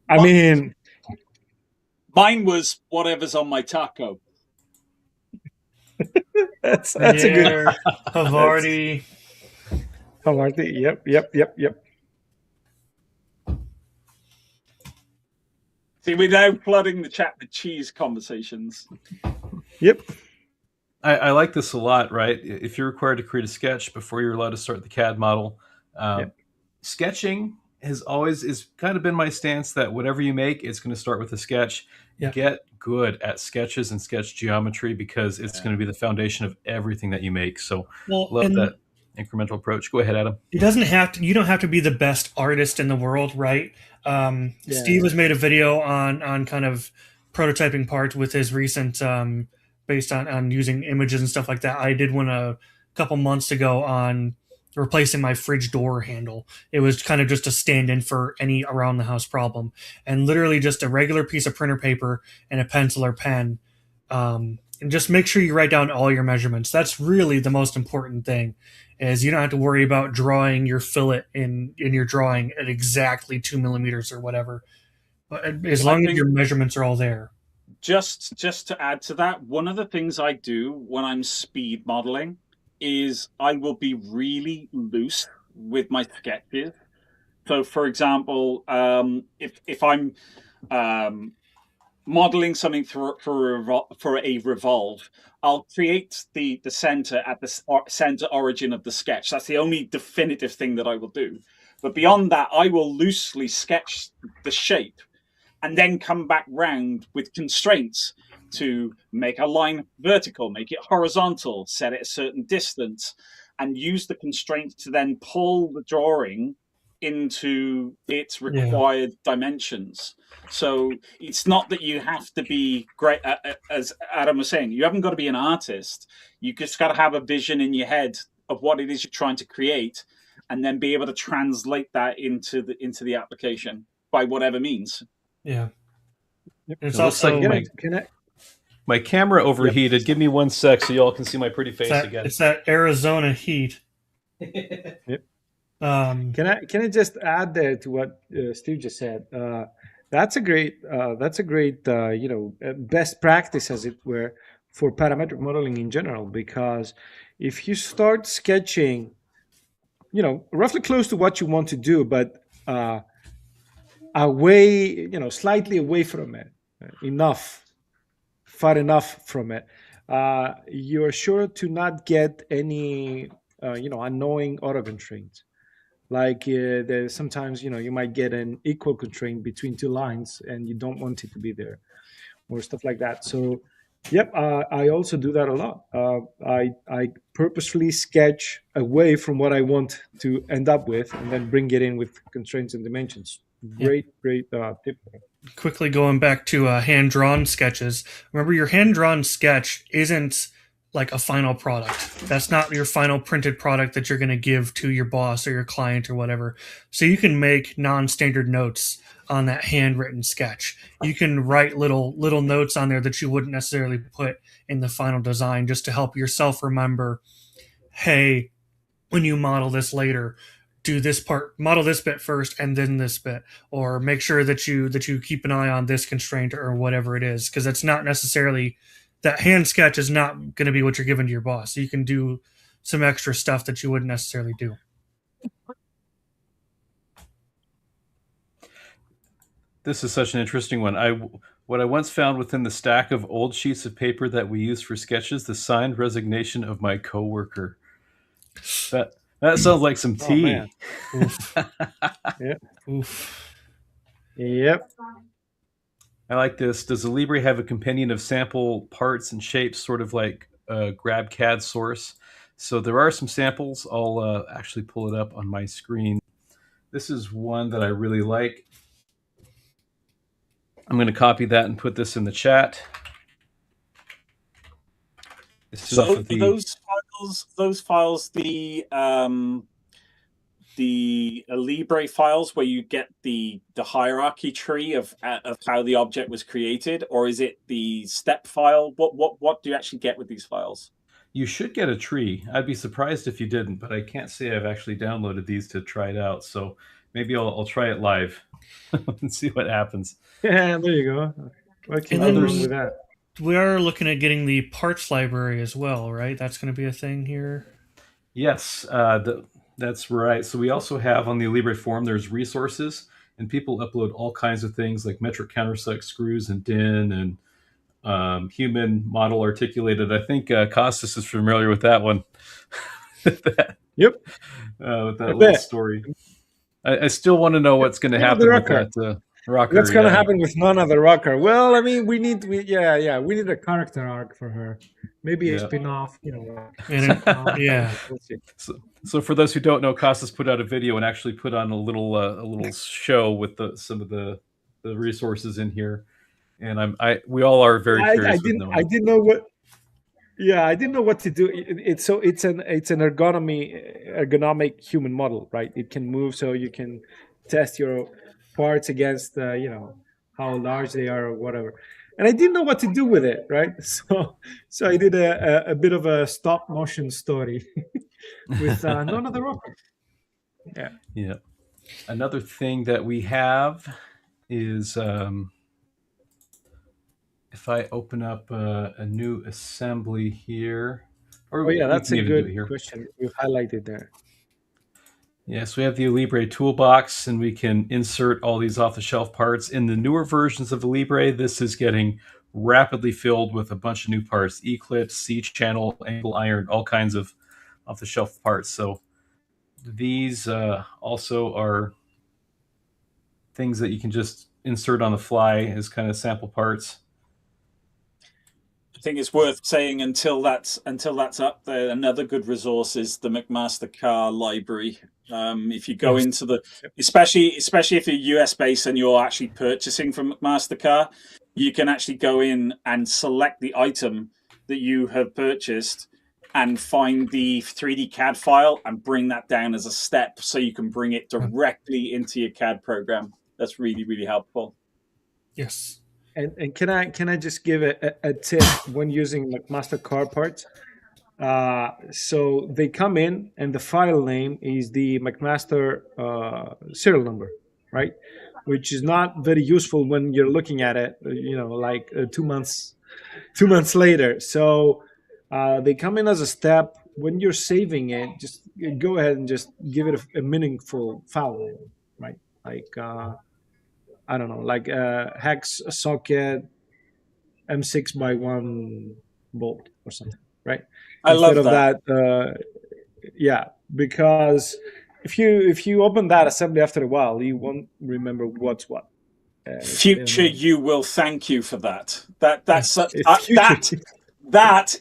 I mean, Mine was whatever's on my taco. That's a good Havarti. Havarti. Yep. See, we're now flooding the chat with cheese conversations. Yep. I like this a lot, right? If you're required to create a sketch before you're allowed to start the CAD model, sketching has always is kind of been my stance that whatever you make, it's going to start with a sketch. Yeah. Get good at sketches and sketch geometry because it's going to be the foundation of everything that you make. So love that incremental approach. Go ahead, Adam. It doesn't have to. You don't have to be the best artist in the world, right? Steve has made a video on kind of prototyping parts with his recent based on using images and stuff like that. I did one a couple months ago on replacing my fridge door handle. It was kind of just a stand-in for any around the house problem, and literally just a regular piece of printer paper and a pencil or pen. And just make sure you write down all your measurements. That's really the most important thing, is you don't have to worry about drawing your fillet in your drawing at exactly 2 millimeters or whatever. But as long as your measurements are all there. Just to add to that, one of the things I do when I'm speed modeling is I will be really loose with my sketches. So, for example, if I'm modeling something for a revolve, I'll create the center at the center origin of the sketch. That's the only definitive thing that I will do. But beyond that, I will loosely sketch the shape and then come back round with constraints to make a line vertical, make it horizontal, set it a certain distance, and use the constraints to then pull the drawing into its required dimensions. So it's not that you have to be great, as Adam was saying, you haven't got to be an artist. You just got to have a vision in your head of what it is you're trying to create, and then be able to translate that into the application by whatever means. Yeah. It's also like my camera overheated. Give me 1 sec so y'all can see my pretty face again. It's that Arizona heat. Can I just add there to what Steve just said? That's a great best practice, as it were, for parametric modeling in general. Because if you start sketching, roughly close to what you want to do, but away, slightly away from it, far enough from it, you're sure to not get any, annoying auto constraints. Like there's sometimes, you might get an equal constraint between two lines and you don't want it to be there, or stuff like that. So, I also do that a lot. I purposefully sketch away from what I want to end up with, and then bring it in with constraints and dimensions. Great tip. Quickly going back to hand-drawn sketches. Remember, your hand-drawn sketch isn't like a final product. That's not your final printed product that you're going to give to your boss or your client or whatever. So you can make non-standard notes on that handwritten sketch. You can write little notes on there that you wouldn't necessarily put in the final design, just to help yourself remember, hey, when you model this later, do this part, model this bit first and then this bit, or make sure that you keep an eye on this constraint or whatever it is, because it's not necessarily, that hand sketch is not going to be what you're giving to your boss. So you can do some extra stuff that you wouldn't necessarily do. This is such an interesting one. What I once found within the stack of old sheets of paper that we used for sketches, the signed resignation of my coworker. That sounds like some tea. Oh, Oof. Yep. Oof. Yep. I like this. Does Alibre have a companion of sample parts and shapes, sort of like a grab CAD source? So there are some samples. I'll actually pull it up on my screen. This is one that I really like. I'm going to copy that and put this in the chat. So those files, the Alibre files where you get the hierarchy tree of how the object was created, or is it the step file? What do you actually get with these files? You should get a tree. I'd be surprised if you didn't, but I can't say I've actually downloaded these to try it out. So maybe I'll try it live and see what happens. Yeah, there you go. What can And go then wrong with that? we are looking at getting the parts library as well, right? That's going to be a thing here. Yes, that's right. So we also have on the Alibre forum, there's resources, and people upload all kinds of things like metric countersunk screws and DIN and human model articulated. I think Costas is familiar with that one. Yep. With that I little bet. story. I still want to know what's going to None of the happen with rocker. that rocker. What's gonna happen with none of the rocker? Well, I mean, we need we need a character arc for her. Maybe a Yeah. spin-off, you know. And yeah. We'll see. So for those who don't know, Costas put out a video and actually put on a little show with some of the resources in here, and we all are very curious with knowing. I didn't know what. Yeah, I didn't know what to do. It's an ergonomic human model, right? It can move, so you can test your parts against how large they are or whatever. And I didn't know what to do with it, right? So I did a bit of a stop motion story with none of the rocker. Yeah. Yeah. Another thing that we have is if I open up a new assembly here, or That's a good question. You highlighted there. Yes, we have the Alibre toolbox, and we can insert all these off-the-shelf parts. In the newer versions of Alibre, this is getting rapidly filled with a bunch of new parts: E-clips, C-channel, angle iron, all kinds of off-the-shelf parts. So these also are things that you can just insert on the fly as kind of sample parts. I think it's worth saying until that's up there, another good resource is the McMaster Car library. If you go into the, especially if you're US based and you're actually purchasing from McMaster Car, you can actually go in and select the item that you have purchased and find the 3D CAD file and bring that down as a step so you can bring it directly into your CAD program. That's really, really helpful. Yes. And can I just give a tip when using McMaster Car parts? So they come in, and the file name is the McMaster serial number, right? Which is not very useful when you're looking at it, 2 months later. So they come in as a step. When you're saving it, just go ahead and just give it a meaningful file name, right? Like I don't know, like hex socket M6 by 1 bolt or something, right? I love that. Because if you open that assembly after a while, you won't remember what's what. Future, you will thank you for that. That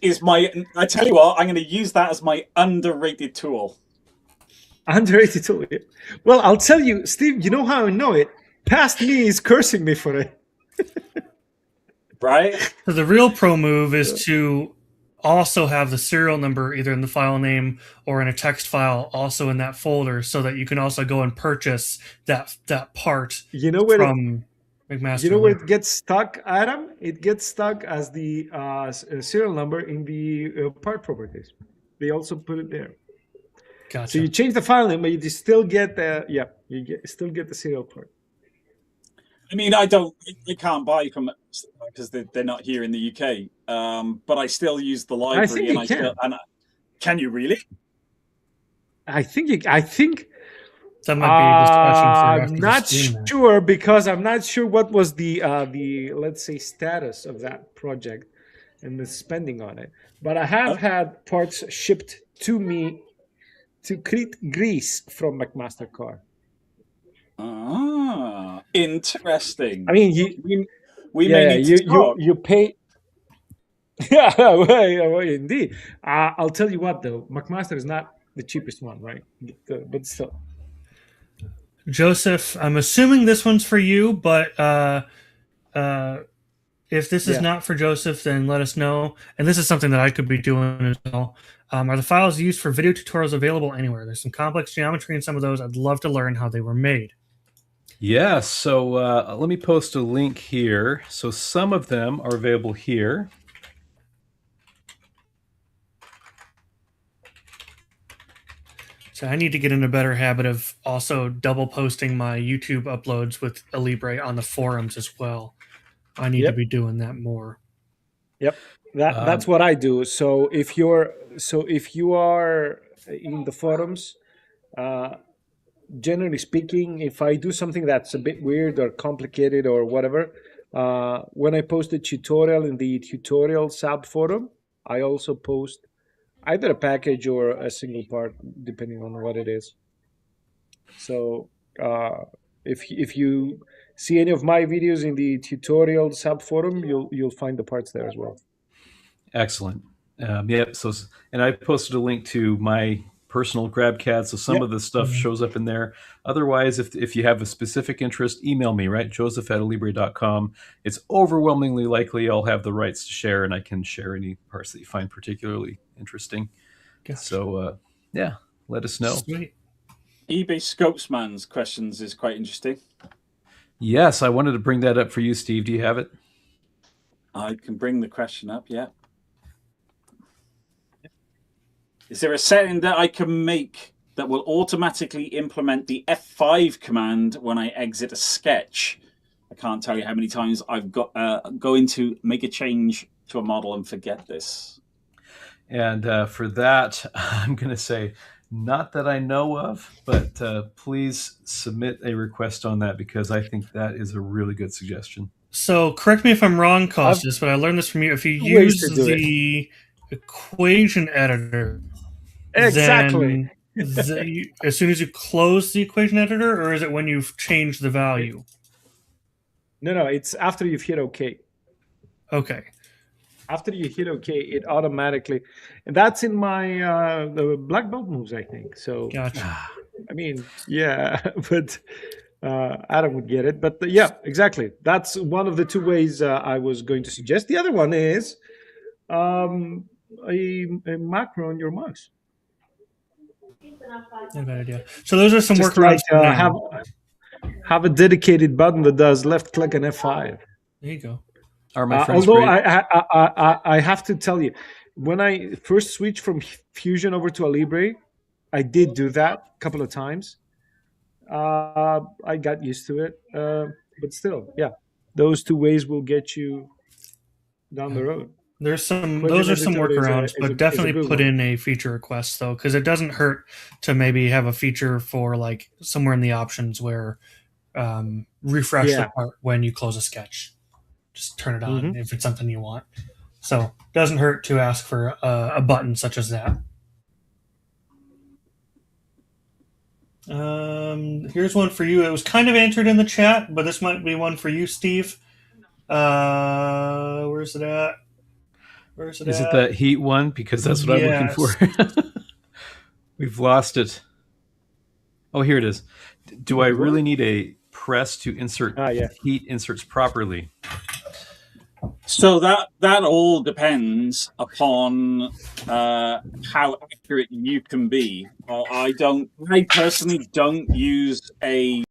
is my. I tell you what, I'm going to use that as my underrated tool. Underrated tool. Well, I'll tell you, Steve. You know how I know it? Past me is cursing me for it. Right? So the real pro move is to also have the serial number either in the file name or in a text file also in that folder so that you can also go and purchase that part from McMaster. You know where it gets stuck, Adam? It gets stuck as the serial number in the part properties. They also put it there. Gotcha. So you change the file name, but you still get still get the serial part. I mean, I can't buy from because they're not here in the UK. But I still use the library. I think you can. Can you really? I think that might be a discussion for I'm not sure because I'm not sure what was the let's say status of that project and the spending on it. But I have had parts shipped to me to Greece from McMaster Car. Ah, interesting. I mean, we may need to talk. You pay. Yeah, well, indeed. I'll tell you what, though, McMaster is not the cheapest one, right? But still. Joseph, I'm assuming this one's for you, but if this is not for Joseph, then let us know. And this is something that I could be doing as well. Are the files used for video tutorials available anywhere? There's some complex geometry in some of those. I'd love to learn how they were made. Yeah, so let me post a link here. So some of them are available here. So I need to get in a better habit of also double posting my YouTube uploads with Alibre on the forums as well. I need to Yep. be doing that more. Yep. That's what I do. So if you are in the forums, uh, generally speaking, if I do something that's a bit weird or complicated or whatever, when I post a tutorial in the tutorial sub forum, I also post either a package or a single part, depending on what it is. So if you see any of my videos in the tutorial sub forum, you'll find the parts there as well. Excellent. Yep. So, and I posted a link to my personal GrabCAD, so some Yep. of the stuff shows up in there. Otherwise, if you have a specific interest, email me, right? Joseph@alibre.com. It's overwhelmingly likely I'll have the rights to share, and I can share any parts that you find particularly interesting. Gotcha. So, yeah, let us know. Sweet. eBay Scopesman's questions is quite interesting. Yes, I wanted to bring that up for you, Steve. Do you have it? I can bring the question up, yeah. Is there a setting that I can make that will automatically implement the F5 command when I exit a sketch? I can't tell you how many times I've got going to make a change to a model and forget this. And for that, I'm going to say, not that I know of, but please submit a request on that because I think that is a really good suggestion. So correct me if I'm wrong, Costas, but I learned this from you. If you use the equation editor, exactly. then as soon as you close the equation editor, or is it when you've changed the value? No, it's after you've hit OK. Okay. After you hit OK, it automatically, and that's in my the black belt moves, I think. So, gotcha. I mean, yeah, but Adam would get it. But yeah, exactly. That's one of the two ways I was going to suggest. The other one is a macro on your mouse. Not a bad idea. So those are some Just workarounds. Like have a dedicated button that does left click and F5. There you go. Although I have to tell you, when I first switched from Fusion over to Alibre, I did do that a couple of times. I got used to it, but still, yeah, those two ways will get you down the road. Those are some workarounds, but definitely put in a feature request though, because it doesn't hurt to maybe have a feature for like somewhere in the options where refresh the part when you close a sketch. Just turn it on if it's something you want. So it doesn't hurt to ask for a button such as that. Here's one for you. It was kind of answered in the chat, but this might be one for you, Steve. Where's it at? Is it that heat one? Because that's what I'm looking for. We've lost it. Oh, here it is. Do I really need a press to insert heat inserts properly? So that all depends upon how accurate you can be. I personally don't use a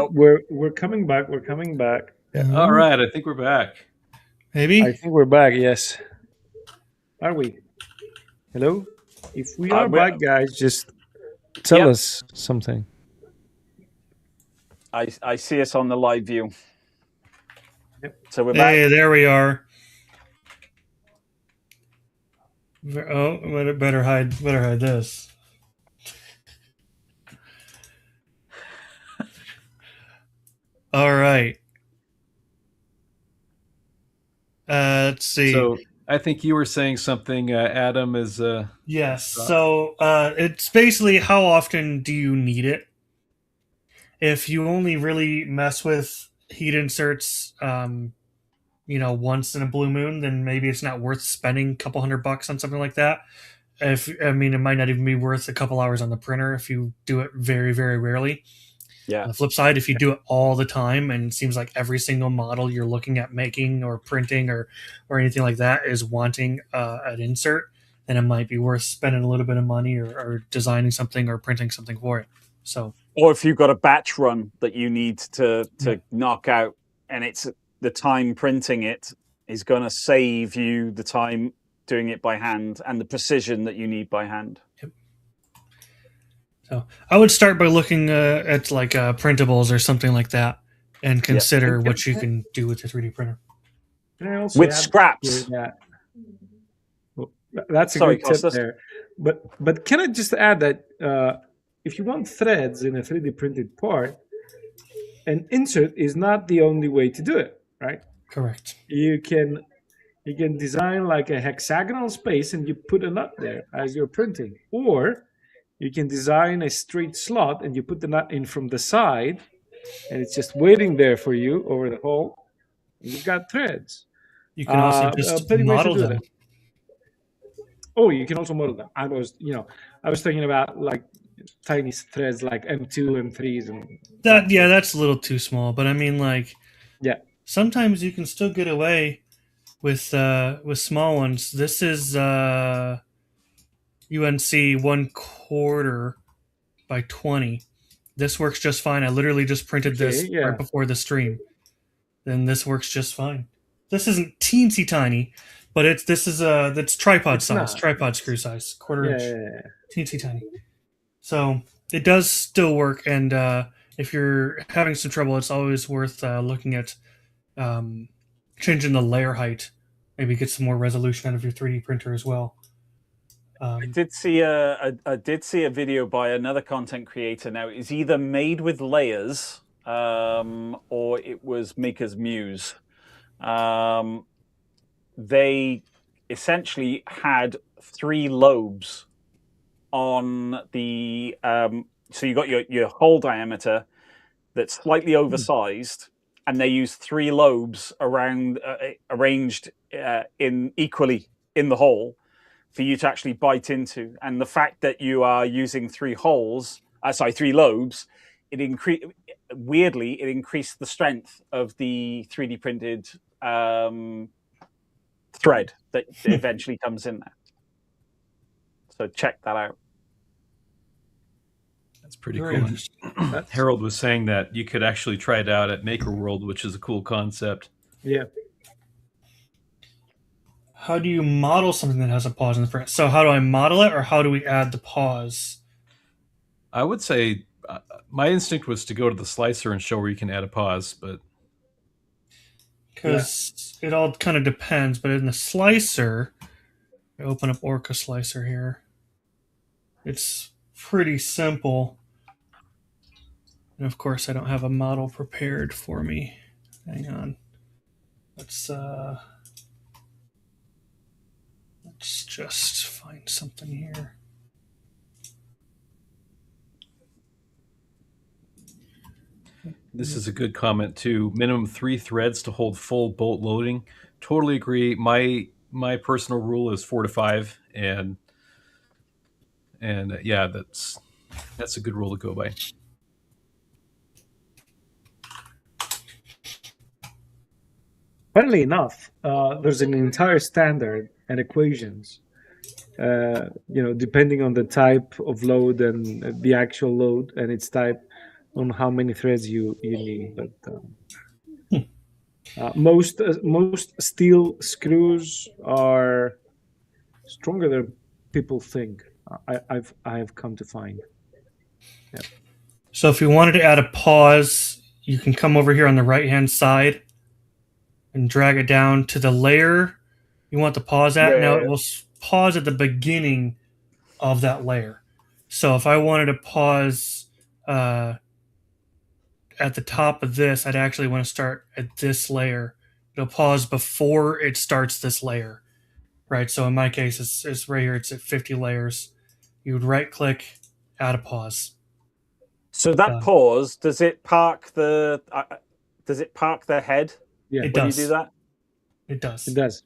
Yep, we're coming back. We're coming back. All right, I think we're back. Maybe. I think we're back. Yes. Are we? Hello. If we are back, guys, just tell us something. I see us on the live view. Yep. So we're back. Hey, there we are. Oh, better hide this. All right. Let's see. So I think you were saying something, Adam, is... Yes. So it's basically how often do you need it? If you only really mess with heat inserts, once in a blue moon, then maybe it's not worth spending a couple $100 on something like that. It might not even be worth a couple hours on the printer if you do it very, very rarely. Yeah. On the flip side, if you do it all the time, and it seems like every single model you're looking at making or printing or anything like that is wanting an insert, then it might be worth spending a little bit of money or designing something or printing something for it. So, or if you've got a batch run that you need to knock out, and it's the time printing it is going to save you the time doing it by hand and the precision that you need by hand. Yep. So I would start by looking at like printables or something like that, and consider what you can do with your 3D printer. With scraps. Well, that's a good tip there. But can I just add that if you want threads in a 3D printed part, an insert is not the only way to do it, right? Correct. You can design like a hexagonal space and you put a nut there as you're printing, or you can design a straight slot and you put the nut in from the side, and it's just waiting there for you over the hole. You've got threads. You can also just model them. Oh, you can also model them. I was thinking about like tiny threads like M2, M3s, and that. Yeah, that's a little too small. But I mean, like, yeah, sometimes you can still get away with small ones. This is UNC 1/4 by 20. This works just fine. I literally just printed this right before the stream. Then this works just fine. This isn't teensy tiny, but that's tripod size, tripod screw size, quarter inch, teensy tiny. So it does still work. And if you're having some trouble, it's always worth looking at changing the layer height. Maybe get some more resolution out of your 3D printer as well. I did see a video by another content creator. Now, it's either made with layers or it was Maker's Muse. They essentially had 3 lobes on the so you got your hole diameter that's slightly oversized, and they use 3 lobes around arranged in equally in the hole for you to actually bite into. And the fact that you are using 3 lobes, it increased the strength of the 3D printed thread that eventually comes in there. So check that out. That's pretty cool. Harold was saying that you could actually try it out at Maker World, which is a cool concept. Yeah. How do you model something that has a pause in the print? So how do I model it, or how do we add the pause? I would say my instinct was to go to the slicer and show where you can add a pause, but because it all kind of depends. But in the slicer, I open up Orca Slicer here. It's pretty simple. And of course, I don't have a model prepared for me. Hang on. Let's just find something here. This is a good comment too. Minimum 3 threads to hold full bolt loading. Totally agree. My personal rule is 4 to 5, and yeah, that's a good rule to go by. Funnily enough, there's an entire standard and equations, depending on the type of load and the actual load and its type, on how many threads you need. But most steel screws are stronger than people think. I've come to find. Yeah. So if you wanted to add a pause, you can come over here on the right hand side and drag it down to the layer you want the pause at. Yeah, Now yeah, it will pause at the beginning of that layer. So if I wanted to pause at the top of this, I'd actually want to start at this layer. It'll pause before it starts this layer, right? So in my case, it's right here. It's at 50 layers. You would right click, add a pause. So that pause, does it park the head Yeah, It when does. you do that? It does. it does.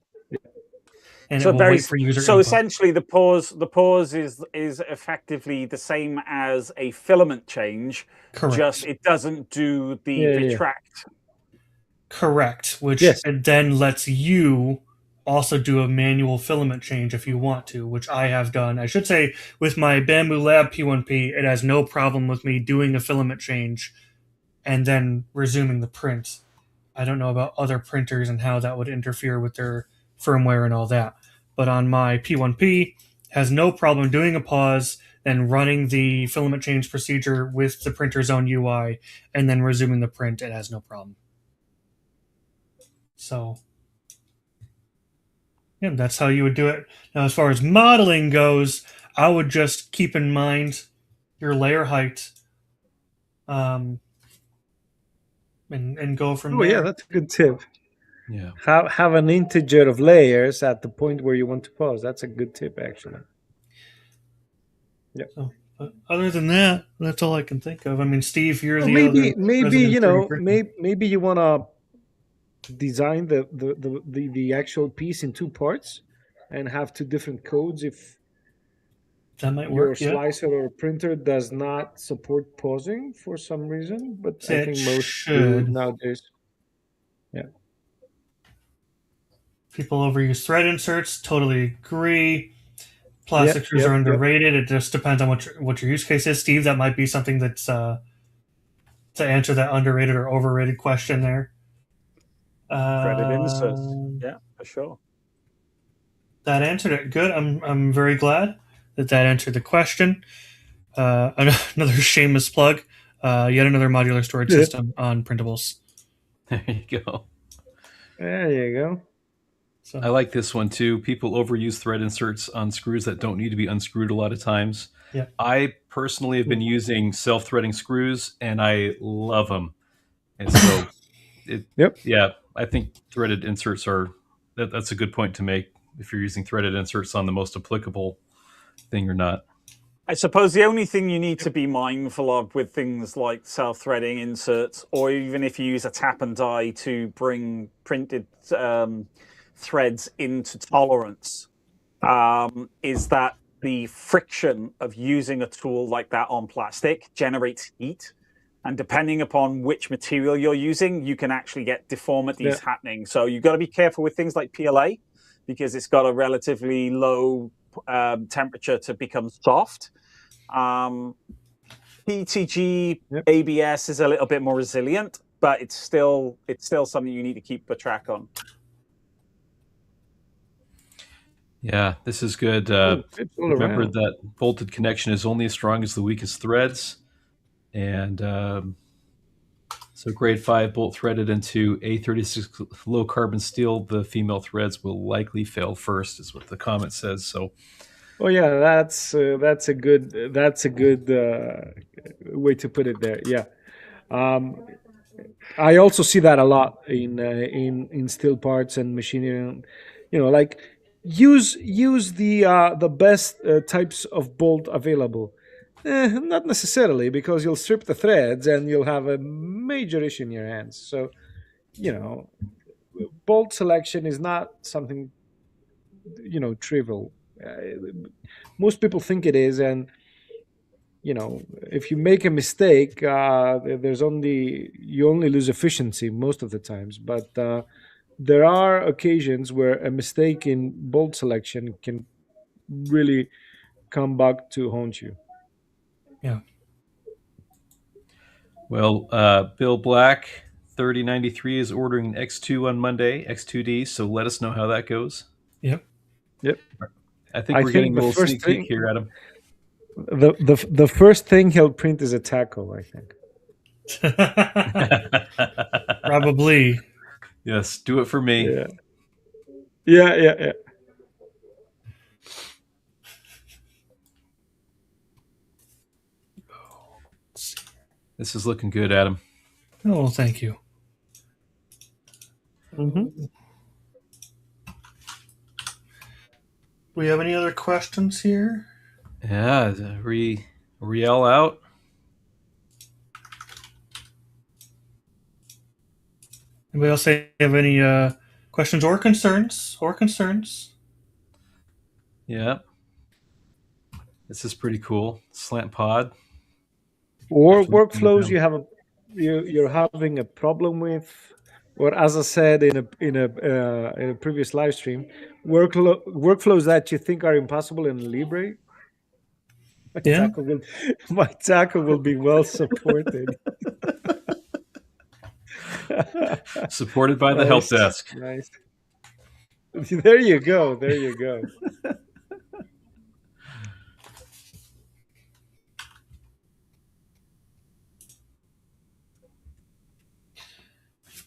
And So it will wait for user so input. essentially the pause is effectively the same as a filament change. Correct. Just it doesn't do the Yeah, yeah. retract. Correct. Which Yes. it then lets you also do a manual filament change if you want to, which I have done. I should say with my Bamboo Lab P1P, it has no problem with me doing a filament change and then resuming the print. I don't know about other printers and how that would interfere with their firmware and all that. But on my P1P, has no problem doing a pause, then running the filament change procedure with the printer's own UI, and then resuming the print. It has no problem. So, yeah, that's how you would do it. Now, as far as modeling goes, I would just keep in mind your layer height, and go from there. Yeah, that's a good tip. Yeah. Have an integer of layers at the point where you want to pause. That's a good tip, actually. Yeah. So, but other than that, that's all I can think of. I mean, Steve, you're Well, the maybe other maybe you resident know 3D printer. maybe you want to design the actual piece in two parts and have two different codes if That might your work. Yeah, slicer or printer does not support pausing for some reason, but I it think most do should. nowadays. Yeah. People overuse thread inserts. Totally agree. Plastic screws are Yep. underrated. It just depends on what your use case is, Steve. That might be something that's to answer that underrated or overrated question there. Threaded inserts. Yeah, for sure. That answered it. Good. I'm very glad that answered the question. Another shameless plug. Yet another modular storage system on printables. There you go. There you go. So I like this one too. People overuse thread inserts on screws that don't need to be unscrewed a lot of times. Yeah. I personally have been using self-threading screws, and I love them. And so, yeah, I think threaded inserts are that's a good point to make. If you're using threaded inserts on the most applicable thing or not. I suppose the only thing you need to be mindful of with things like self-threading inserts, or even if you use a tap and die to bring printed threads into tolerance, is that the friction of using a tool like that on plastic generates heat. And depending upon which material you're using, you can actually get deformities happening. So you've got to be careful with things like PLA, because it's got a relatively low temperature to become soft. PTG ABS is a little bit more resilient, but it's still something you need to keep a track on. Yeah, this is good. Remember that bolted connection is only as strong as the weakest threads. And so grade 5 bolt threaded into A36 low carbon steel, the female threads will likely fail first, is what the comment says. So, oh yeah, that's a good way to put it there. Yeah, I also see that a lot in steel parts and machinery. You know, like use the best types of bolt available. Not necessarily, because you'll strip the threads and you'll have a major issue in your hands. So, you know, bolt selection is not something trivial. Most people think it is, and if you make a mistake, you only lose efficiency most of the times. But there are occasions where a mistake in bolt selection can really come back to haunt you. Yeah. Well, Bill Black 3093 is ordering X2 on Monday, X2D. So let us know how that goes. Yep. I think we're getting a little sneak peek here, Adam. The first thing he'll print is a taco, I think. Probably. Yes, do it for me. Yeah. This is looking good, Adam. Oh, thank you. Mm-hmm. We have any other questions here? Yeah, Riel out. Anybody else have any questions or concerns? Yeah. This is pretty cool. Slant pod. Or workflows you're having a problem with, or as I said in a previous live stream, workflows that you think are impossible in Libre. My taco will be well supported. Supported by the help desk. Nice. There you go.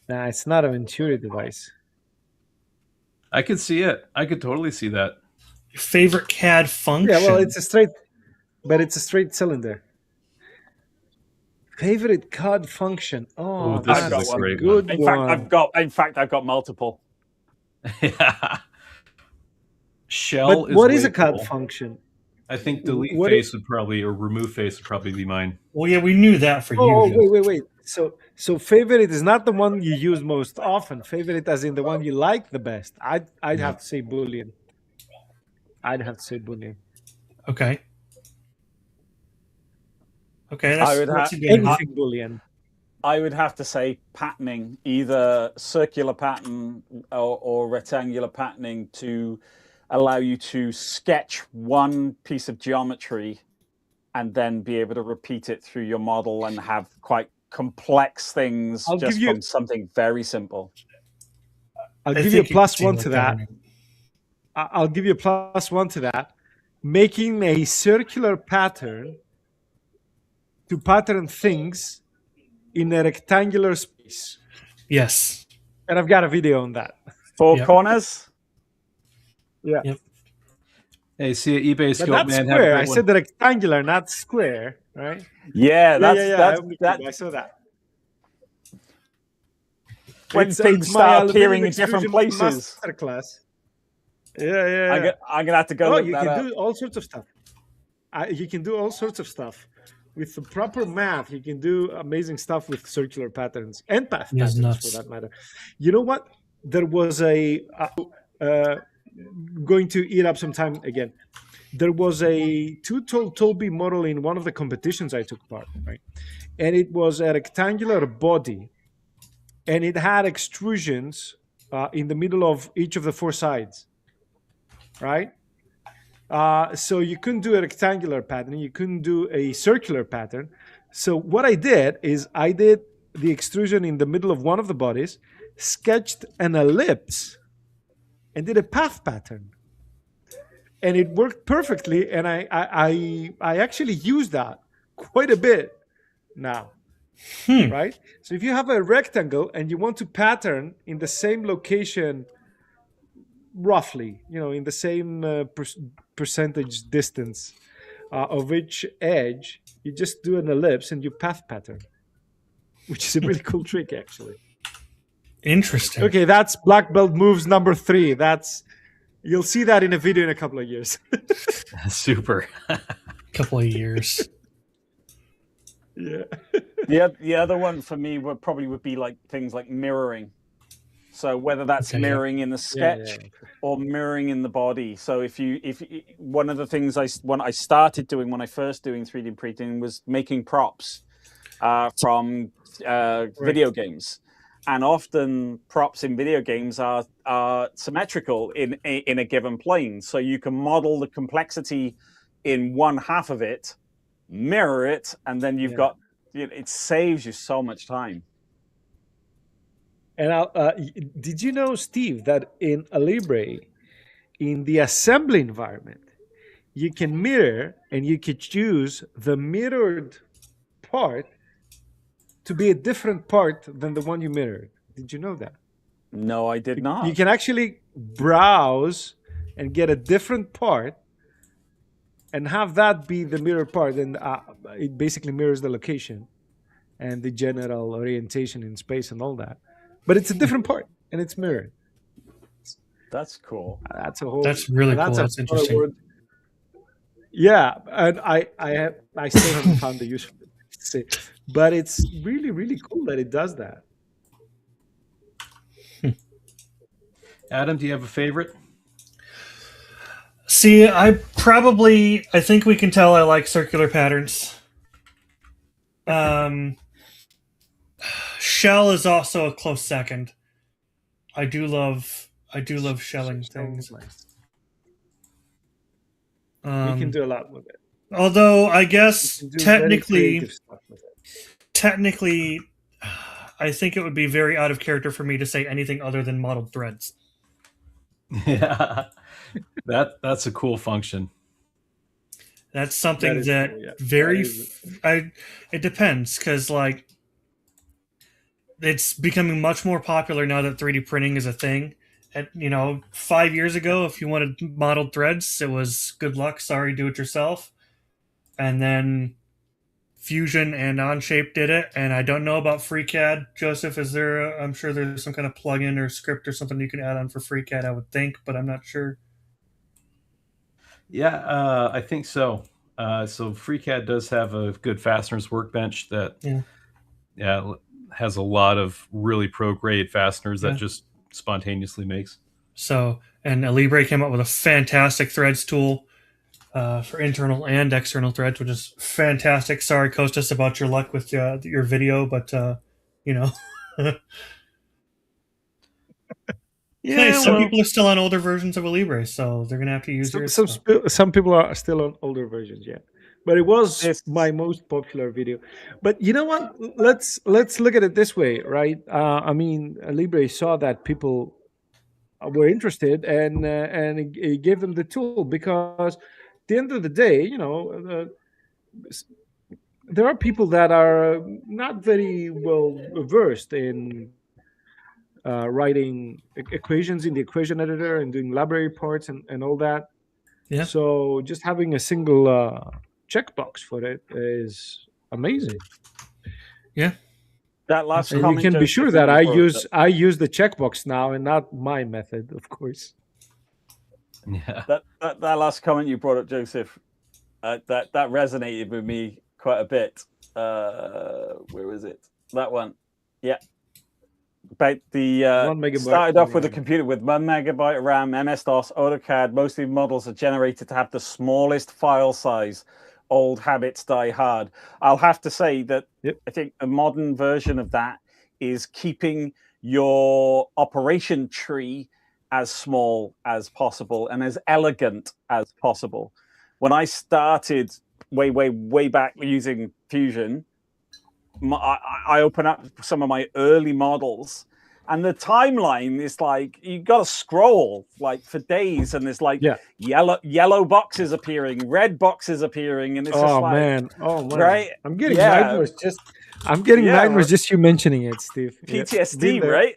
Nah, it's not a Venturi device. I could see it. I could totally see that. Your favorite CAD function? Yeah, well, it's a straight cylinder. Favorite CAD function? Oh, this is a great good one. In fact, I've got multiple. Yeah. Shell but is what is a cool. CAD function? I think delete face would probably, or remove face would probably be mine. Well, yeah, we knew that for you. Oh, wait. So favorite is not the one you use most often. Favorite as in the one you like the best. I'd have to say Boolean. Okay. That's a good anything Boolean. I would have to say patterning, either circular pattern or rectangular patterning, to allow you to sketch one piece of geometry and then be able to repeat it through your model and have quite complex things from something very simple. I'll give you a +1 to that. I'll give you a +1 to that. Making a circular pattern to pattern things in a rectangular space. Yes. And I've got a video on that. Four corners? Yeah. Yep. Hey, see an eBay scope, not man. Square. I said the rectangular, not square, right? Yeah, I saw that. When things start appearing in different places. Masterclass. Yeah. I'm gonna have to go. Oh, you can do all sorts of stuff. You can do all sorts of stuff with the proper math. You can do amazing stuff with circular patterns and path patterns, for that matter. You know what? There was going to eat up some time again. There was a two-Toby model in one of the competitions I took part, right? And it was a rectangular body, and it had extrusions in the middle of each of the four sides, right? So you couldn't do a rectangular pattern. You couldn't do a circular pattern. So what I did is I did the extrusion in the middle of one of the bodies, sketched an ellipse, and did a path pattern. And it worked perfectly. And I actually use that quite a bit now, right? So if you have a rectangle and you want to pattern in the same location, roughly, in the same percentage distance of each edge, you just do an ellipse and you path pattern, which is a really cool trick, actually. Interesting. Okay, that's black belt moves number 3. You'll see that in a video in a couple of years. Super. Couple of years. Yeah. The other one for me would be like things like mirroring. So whether that's mirroring in the sketch or mirroring in the body. So if one of the things I started doing when I first doing 3D printing was making props from video games. And often props in video games are symmetrical in a given plane. So you can model the complexity in one half of it, mirror it, and then you've got it saves you so much time. And did you know, Steve, that in Alibre, in the assembly environment, you can mirror and you could choose the mirrored part to be a different part than the one you mirrored. Did you know that? No, I did not. You can actually browse and get a different part and have that be the mirror part, and it basically mirrors the location and the general orientation in space and all that. But it's a different part, and it's mirrored. That's cool. That's a whole. That's really cool. That's interesting. Word. Yeah, and I still haven't found the use for it, but it's really, really cool that it does that. Adam, do you have a favorite? See, I think we can tell I like circular patterns. Shell is also a close second. I do love shelling things. We can do a lot with it. Although I guess technically, I think it would be very out of character for me to say anything other than modeled threads. Yeah, that's a cool function. That's something that cool, yeah. very. It depends, because like it's becoming much more popular now that 3D printing is a thing. And, 5 years ago, if you wanted modeled threads, it was good luck, sorry, do it yourself. And then Fusion and Onshape did it, and I don't know about FreeCAD. Joseph, is there? I'm sure there's some kind of plugin or script or something you can add on for FreeCAD, I would think, but I'm not sure. Yeah, I think so. So FreeCAD does have a good fasteners workbench that has a lot of really pro-grade fasteners that just spontaneously makes. So, and Alibre came up with a fantastic threads tool for internal and external threads, which is fantastic. Sorry, Kostas, about your luck with your video, but Yeah, some people are still on older versions of Alibre, so they're gonna have to use yours. Some people are still on older versions, yeah. But it was my most popular video. But you know what? Let's look at it this way, right? I mean, Alibre saw that people were interested, and it gave them the tool, because at the end of the day, there are people that are not very well versed in writing equations in the equation editor and doing library parts and all that. Yeah. So just having a single checkbox for it is amazing. Yeah. That last and comment, you can be sure that I use the checkbox now and not my method, of course. Yeah. That last comment you brought up, Joseph, that resonated with me quite a bit. Where is it? That one. Yeah. About the started off with a computer with 1 megabyte of RAM, MS-DOS, AutoCAD. Most of the models are generated to have the smallest file size. Old habits die hard. I'll have to say that I think a modern version of that is keeping your operation tree as small as possible and as elegant as possible. When I started way back using Fusion, I open up some of my early models, and the timeline is like you got to scroll like for days, and there's like yellow boxes appearing, red boxes appeering, and it's just like, man, right? I'm getting nightmares nightmares just you mentioning it, Steve. PTSD, right?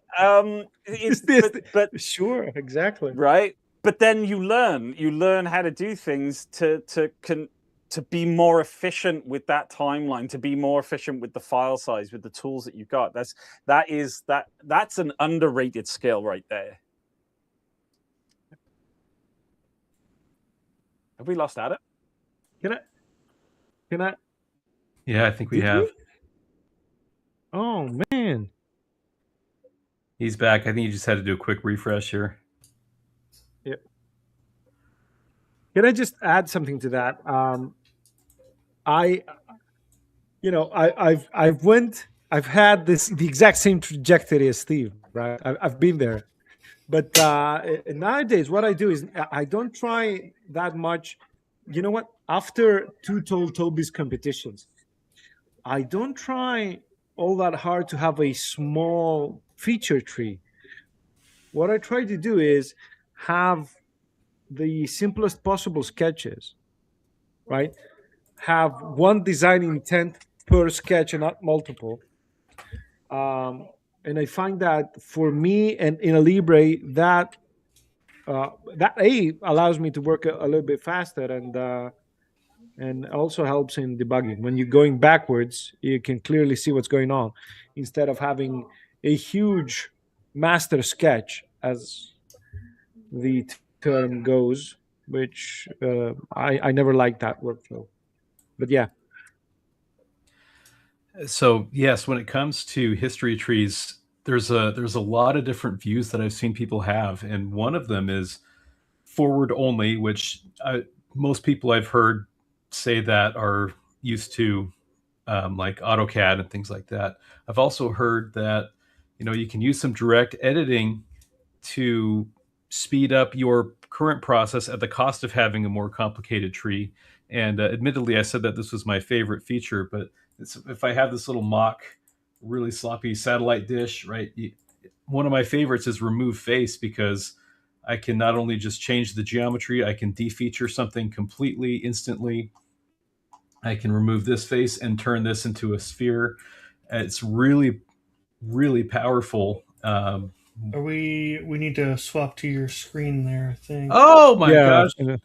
But sure, exactly, right. But then you learn how to do things to be more efficient with that timeline, to be more efficient with the file size, with the tools that you've got. That's an underrated skill right there. Have we lost Adam? Can I? Yeah, I think we have. Oh man, he's back. I think you just had to do a quick refresh here. Yep. Can I just add something to that? I've had the exact same trajectory as Steve, right? I've been there, but nowadays what I do is I don't try that much. You know what? After two Tobi's competitions, I don't try all that hard to have a small feature tree. What I try to do is have the simplest possible sketches, right? Have one design intent per sketch and not multiple. And I find that for me and in Alibre, that allows me to work a little bit faster, and also helps in debugging. When you're going backwards, you can clearly see what's going on instead of having a huge master sketch, as the term goes, which I never liked that workflow. But yeah. So yes, when it comes to history trees, there's a lot of different views that I've seen people have, and one of them is forward only, which most people I've heard say that are used to like AutoCAD and things like that. I've also heard that you can use some direct editing to speed up your current process at the cost of having a more complicated tree. And admittedly, I said that this was my favorite feature, but if I have this little mock, really sloppy satellite dish, right? One of my favorites is remove face, because I can not only just change the geometry, I can defeature something completely instantly. I can remove this face and turn this into a sphere. It's really, really powerful. We need to swap to your screen there, I think. Oh my gosh. Yeah.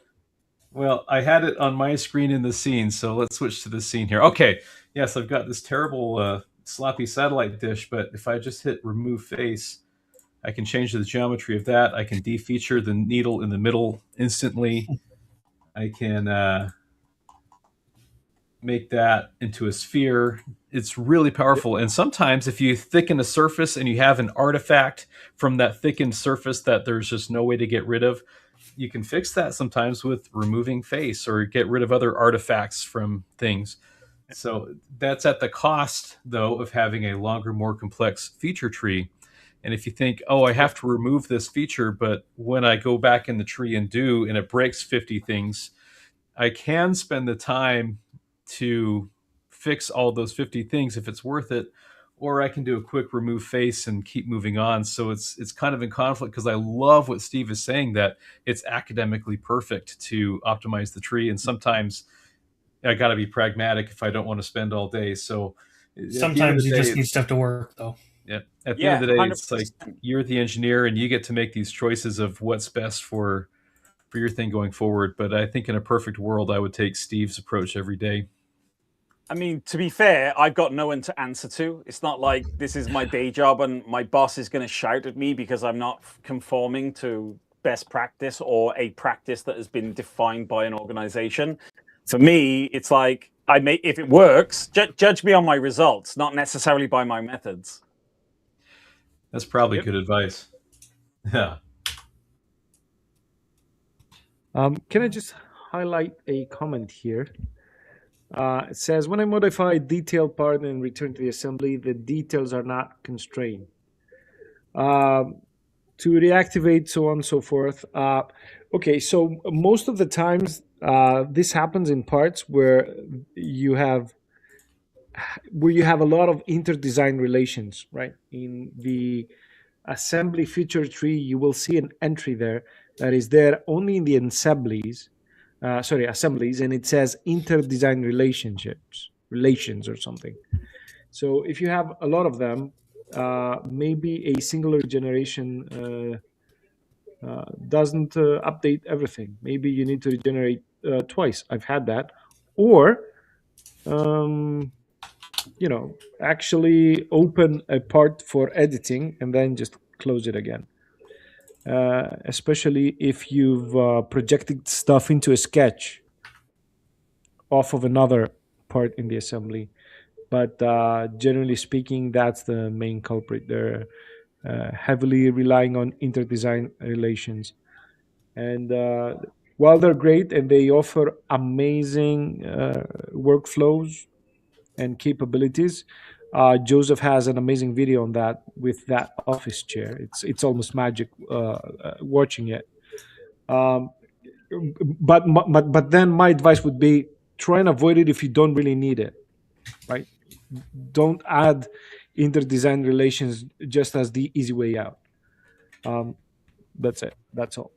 Well, I had it on my screen in the scene, so let's switch to the scene here. Okay. Yes, I've got this terrible sloppy satellite dish, but if I just hit remove face, I can change the geometry of that. I can defeature the needle in the middle instantly. I can make that into a sphere. It's really powerful. And sometimes if you thicken a surface and you have an artifact from that thickened surface that there's just no way to get rid of, you can fix that sometimes with removing face, or get rid of other artifacts from things. So that's at the cost, though, of having a longer, more complex feature tree. And if you think, oh, I have to remove this feature, but when I go back in the tree and it breaks 50 things, I can spend the time to fix all those 50 things if it's worth it, or I can do a quick remove face and keep moving on. So it's kind of in conflict, because I love what Steve is saying, that it's academically perfect to optimize the tree, and sometimes I got to be pragmatic if I don't want to spend all day. So sometimes you just need stuff to work, though. Yeah. At the end of the day, 100%. It's like you're the engineer and you get to make these choices of what's best for your thing going forward. But I think in a perfect world, I would take Steve's approach every day. I mean, to be fair, I've got no one to answer to. It's not like this is my day job and my boss is going to shout at me because I'm not conforming to best practice or a practice that has been defined by an organization. For me, it's like, if it works, judge me on my results, not necessarily by my methods. That's probably good advice. Yeah. Can I just highlight a comment here? It says, when I modify detailed part and return to the assembly, the details are not constrained. To reactivate, so on and so forth. Okay, so most of the times this happens in parts where you have a lot of inter-design relations, right? In the assembly feature tree, you will see an entry there that is there only in the assemblies, and it says inter-design relations or something. So if you have a lot of them, maybe a singular generation doesn't update everything. Maybe you need to regenerate twice. I've had that. Or actually open a part for editing and then just close it again. Especially if you've projected stuff into a sketch off of another part in the assembly. But generally speaking, that's the main culprit. They're heavily relying on inter-design relations. And while they're great and they offer amazing workflows and capabilities, Joseph has an amazing video on that with that office chair. It's almost magic watching it. But then my advice would be, try and avoid it if you don't really need it, right? don't add inter-design relations just as the easy way out. That's it. That's all.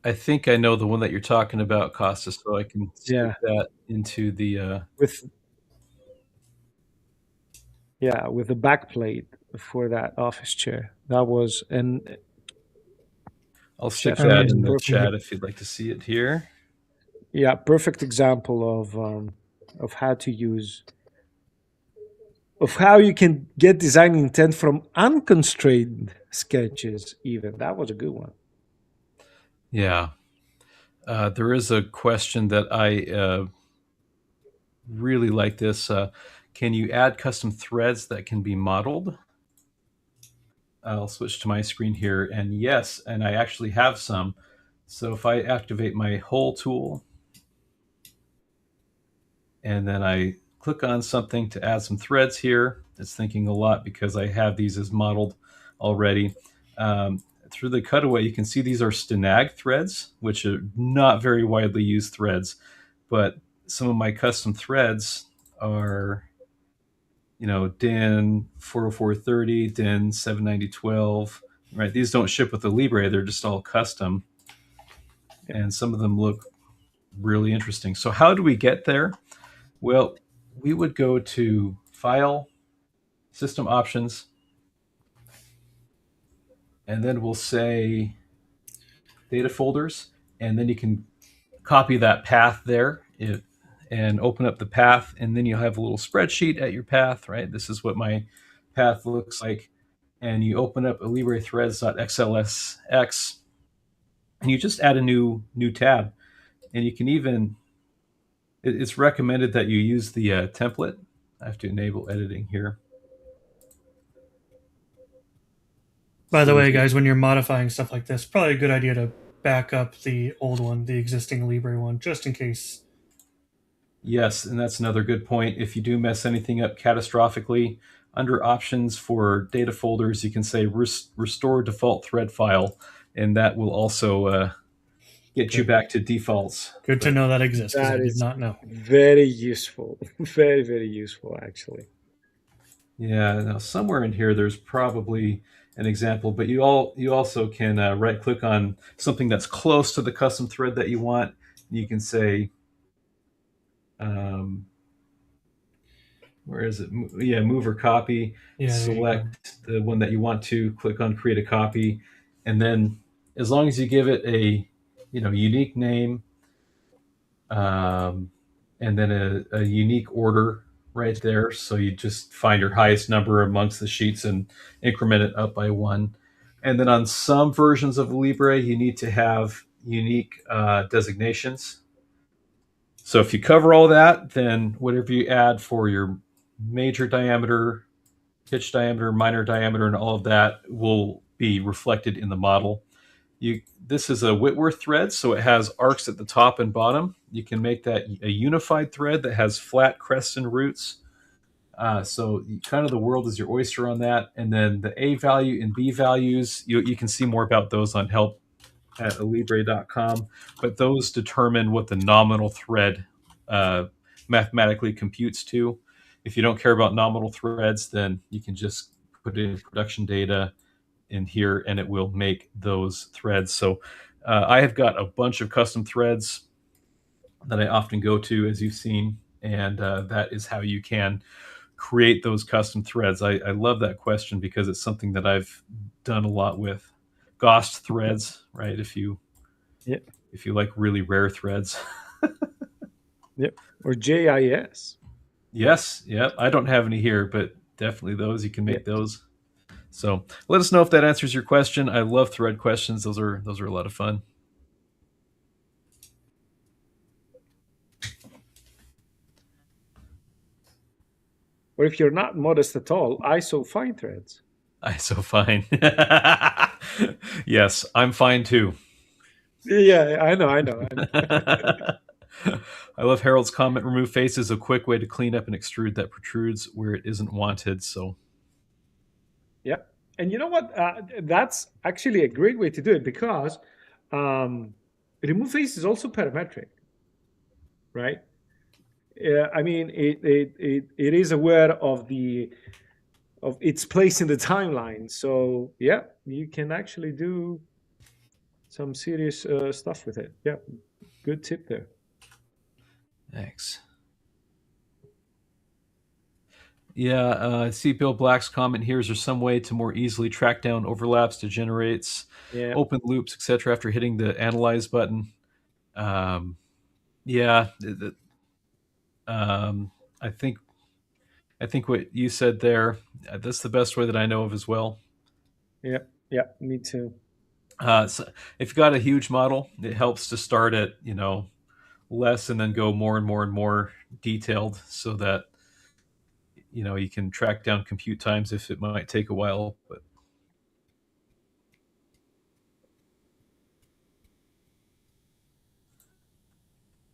I think I know the one that you're talking about, Costa, so I can stick that into the with the back plate for that office chair. That was I'll stick that in the chat if you'd like to see it here. Yeah, perfect example of how to use, of how you can get design intent from unconstrained sketches. Even that was a good one. Yeah, there is a question that I really like. This can you add custom threads that can be modeled? I'll switch to my screen here, and yes, and I actually have some. So if I activate my whole tool, and then I click on something to add some threads here, it's thinking a lot because I have these as modeled already. Through the cutaway, you can see these are Stenag threads, which are not very widely used threads, but some of my custom threads are, DIN 40430, DIN 79012, right? These don't ship with Alibre, they're just all custom. And some of them look really interesting. So how do we get there? Well, we would go to File, System Options, and then we'll say Data Folders, and then you can copy that path there and open up the path, and then you'll have a little spreadsheet at your path, right? This is what my path looks like. And you open up Alibre threads.xlsx, and you just add a new tab. And you can even, it's recommended that you use the template. I have to enable editing here. By the way, guys, when you're modifying stuff like this, probably a good idea to back up the old one, the existing Alibre one, just in case. Yes, and that's another good point. If you do mess anything up catastrophically, under options for data folders, you can say restore default thread file, and that will also get you back to defaults. Good to know that exists, because I did not know. Very useful. Very, very useful, actually. Yeah, now somewhere in here there's probably an example, but you also can right-click on something that's close to the custom thread that you want. You can say, where is it? Yeah, move or copy. Yeah, select the one that you want to, click on create a copy, and then as long as you give it a unique name, and then a unique order right there. So you just find your highest number amongst the sheets and increment it up by 1. And then on some versions of Alibre, you need to have unique designations. So if you cover all that, then whatever you add for your major diameter, pitch diameter, minor diameter, and all of that will be reflected in the model. This is a Whitworth thread, so it has arcs at the top and bottom. You can make that a unified thread that has flat crests and roots. So kind of the world is your oyster on that. And then the A value and B values, you can see more about those on help at alibre.com. But those determine what the nominal thread mathematically computes to. If you don't care about nominal threads, then you can just put in production data in here and it will make those threads. So I have got a bunch of custom threads that I often go to, as you've seen, and that is how you can create those custom threads. I love that question because it's something that I've done a lot with. GOST threads, right? If you like really rare threads. Yep. Or JIS. Yes. Yep. I don't have any here, but definitely those. You can make those. So let us know if that answers your question. I love thread questions. Those are a lot of fun. Or if you're not modest at all, ISO fine threads. ISO fine. Yes, I'm fine too. Yeah, I know. I love Harold's comment, remove faces, a quick way to clean up and extrude that protrudes where it isn't wanted. So, yeah. And you know what? That's actually a great way to do it because remove face is also parametric, right? Yeah, I mean, it is aware of its place in the timeline. So yeah, you can actually do some serious stuff with it. Yeah, good tip there. Thanks. Yeah, I see Bill Black's comment here. Is there some way to more easily track down overlaps, degenerates, Yeah, open loops, etc., after hitting the analyze button? Um, yeah, um, I think what you said there. That's the best way that I know of as well. yeah, yeah. Me too. So if you've got a huge model, it helps to start at less and then go more and more and more detailed, so that you can track down compute times if it might take a while. But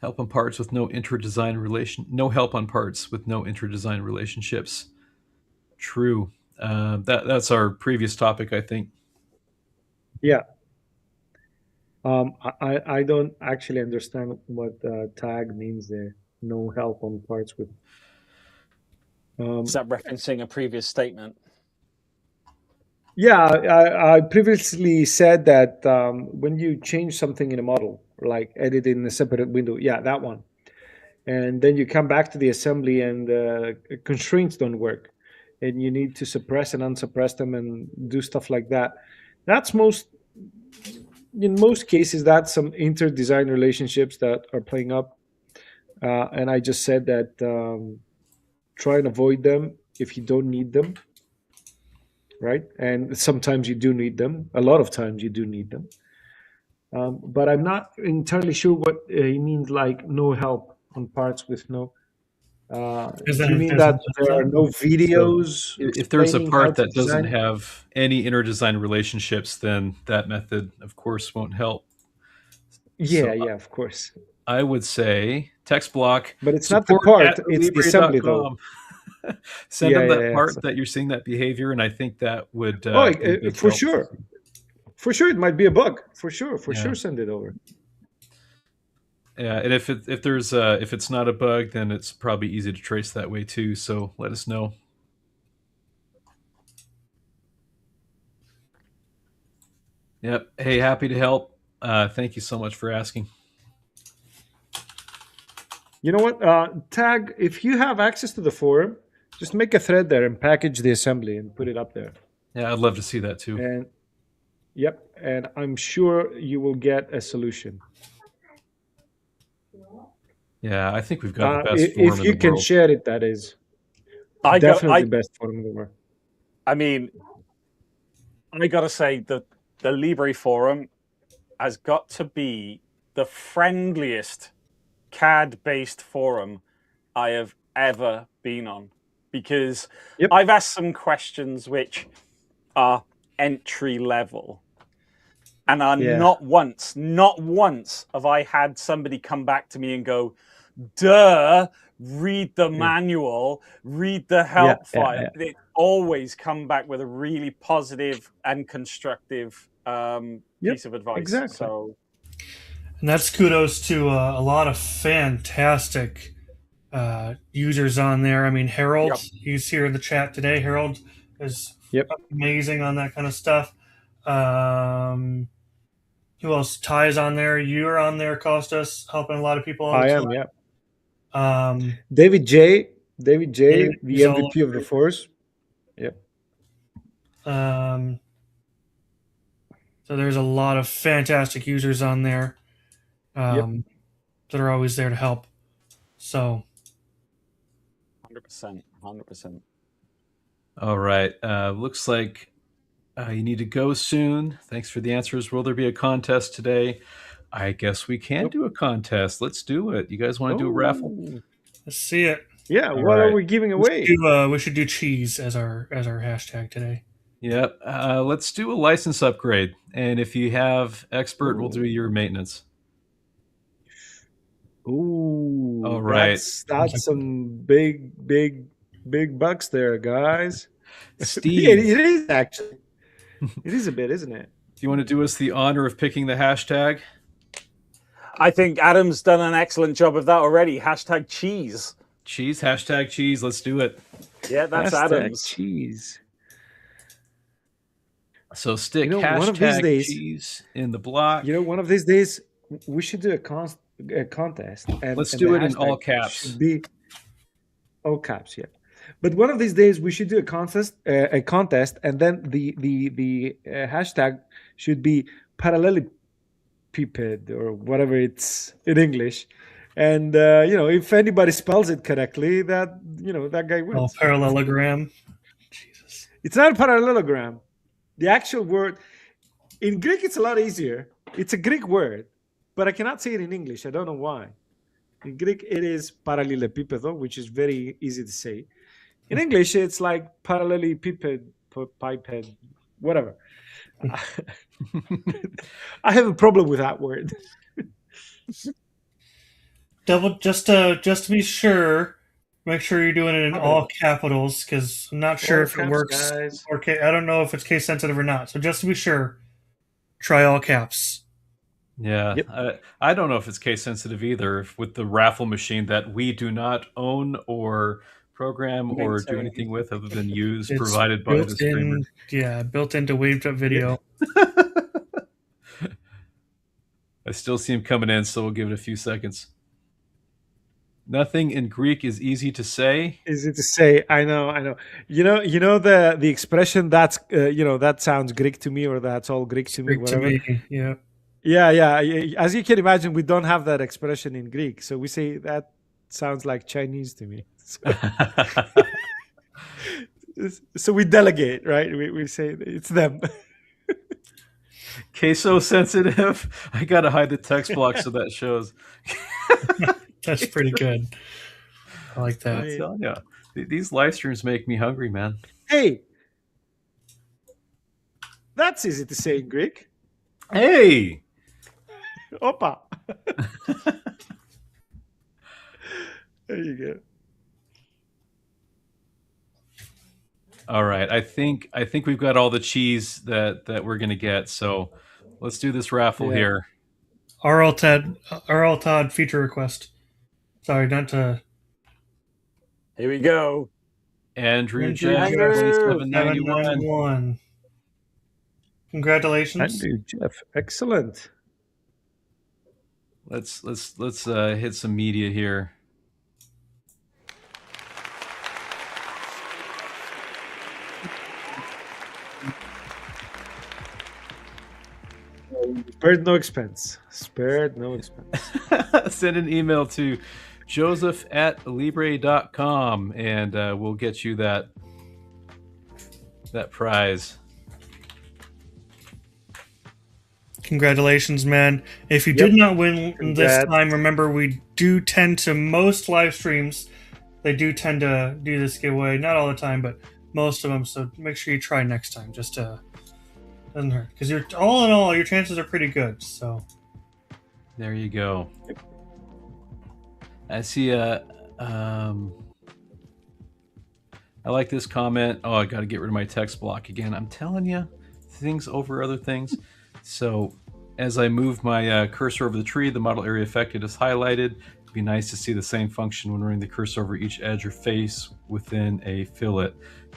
help on parts with no help on parts with no inter-design relationships. True. That's our previous topic, I think. Yeah. I don't actually understand what tag means there. No help on parts with. Is that referencing a previous statement? Yeah, I previously said that when you change something in a model, like edit in a separate window, yeah, that one, and then you come back to the assembly and constraints don't work, and you need to suppress and unsuppress them and do stuff like that. That's in most cases, that's some inter-design relationships that are playing up, and I just said that try and avoid them if you don't need them, right? And sometimes you do need them. A lot of times you do need them. But I'm not entirely sure what he means, like no help on parts with no. Is Do that you if mean there's that an there are alpha? no So videos if there's a explaining how part to that doesn't design? have any inter-design relationships, then that method, of course, won't help. Yeah, So yeah, of course. I would say text block But it's not the support part; at it's the assembly, though. alibre.com. Send Yeah, them yeah, that yeah. part that you're seeing that behavior, and I think that would Oh, be a big for help. sure, for sure, it might be a bug. For Yeah. sure, send it over. Yeah, and if it's not a bug, then it's probably easy to trace that way too. So let us know. Yep. Hey, happy to help. Thank you so much for asking. You know what? Tag, if you have access to the forum, just make a thread there and package the assembly and put it up there. Yeah, I'd love to see that too. And yep, and I'm sure you will get a solution. Yeah, I think we've got the best If forum in you the can world. share it, that is definitely best forum in the world. I mean, I gotta say that the Libre forum has got to be the friendliest CAD-based forum I have ever been on, because I've asked some questions which are entry level, and not once have I had somebody come back to me and go, duh, read the manual, read the help file. They always come back with a really positive and constructive piece of advice. Exactly. So, and that's kudos to a lot of fantastic users on there. I mean, Harold, he's here in the chat today. Harold is amazing on that kind of stuff. Who else? Ty's on there. You're on there, Costas, helping a lot of people out. I am, yeah. David J, the MVP of the Force. Yep. So there's a lot of fantastic users on there that are always there to help. So 100%. All right. Looks like you need to go soon. Thanks for the answers. Will there be a contest today? I guess we can do a contest. Let's do it. You guys want to do a raffle? Let's see it. Yeah. What are we giving away? We should do cheese as our hashtag today. Yep. Let's do a license upgrade. And if you have expert, we'll do your maintenance. Ooh. All right. That's some big bucks there, guys. Steve. It is actually. It is a bit, isn't it? Do you want to do us the honor of picking the hashtag? I think Adam's done an excellent job of that already. Hashtag cheese. Cheese, hashtag cheese. Let's do it. Yeah, that's Hashtag Adam's. cheese. So stick You know, one of these hashtag days- cheese in the block. You know, one of these days we should do a contest. And Let's and do the it in all hashtag caps. should be all caps, yeah. But one of these days we should do a contest, and then the hashtag should be parallelepiped or whatever it's in English. And you know, if anybody spells it correctly, that guy Oh, wins. parallelogram. Jesus. It's not a parallelogram. The actual word in Greek, it's a lot easier. It's a Greek word, but I cannot say it in English. I don't know why. In Greek, it is parallelepipedo, which is very easy to say. In English, it's like parallelepiped, piped, whatever. I have a problem with that word. Just to be sure, make sure you're doing it in all capitals, because I'm not sure All if it caps, works. guys. Or I don't know if it's case sensitive or not. So just to be sure, try all caps. Yeah, Yep. I don't know if it's case sensitive either with the raffle machine that we do not own or program or do anything with other than use It's provided by the built streamer. in, yeah, built into Waved Up Video. I still see him coming in, so we'll give it a few seconds. Nothing in Greek is easy to say. Easy to say. I know. You know the expression that's that sounds Greek to me, or that's all Greek to me, Greek to whatever. me, yeah. Yeah. As you can imagine, we don't have that expression in Greek, so we say that sounds like Chinese to me. So we delegate, right? We say it's them. Queso sensitive. I gotta hide the text block so that shows. That's pretty good. I like that. I'm telling you, these live streams make me hungry, man. Hey, that's easy to say in Greek. Hey, Opa. There you go. all right. I think we've got all the cheese that we're gonna get. So let's do this raffle Yeah. here. RL Todd feature request. Sorry, not to. Here we go. Andrew Andrew Jeff, Jeff, 2791. 791. Congratulations. Andrew Jeff, excellent. Let's hit some media here. Spared no expense. Spared no expense. Send an email to joseph@alibre.com and we'll get you that prize. Congratulations, man. If you did not win this Congrats. time, remember we do tend to, most live streams, they do tend to do this giveaway. Not all the time, but most of them. So make sure you try next time. Just doesn't hurt. Because you're all in all, your chances are pretty good. So There you go. I see I like this comment. Oh, I got to get rid of my text block again. I'm telling you, things over other things. So as I move my cursor over the tree, the model area affected is highlighted. It'd be nice to see the same function when running the cursor over each edge or face within a fillet.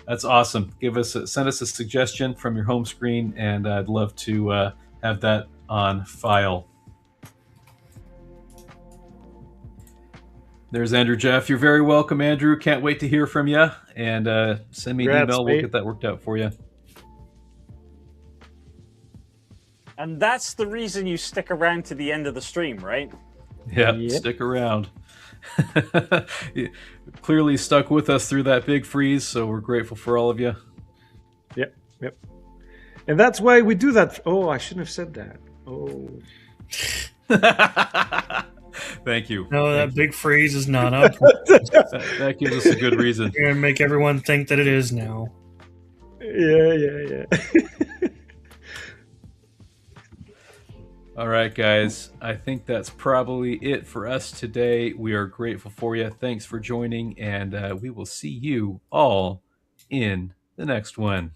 That's awesome. Send us a suggestion from your home screen, and I'd love to have that on file. There's Andrew Jeff. You're very welcome, Andrew. Can't wait to hear from you. And send me an Congrats, email. We'll mate. get that worked out for you. And that's the reason you stick around to the end of the stream, right? Yeah, Yep. stick around. You clearly stuck with us through that big freeze, so we're grateful for all of you. Yep. And that's why we do that. Oh, I shouldn't have said that. Oh. Thank you. no, that big freeze is not up. That gives us a good reason. You're gonna make everyone think that it is now. Yeah. All right, guys. I think that's probably it for us today. We are grateful for you. Thanks for joining, and we will see you all in the next one.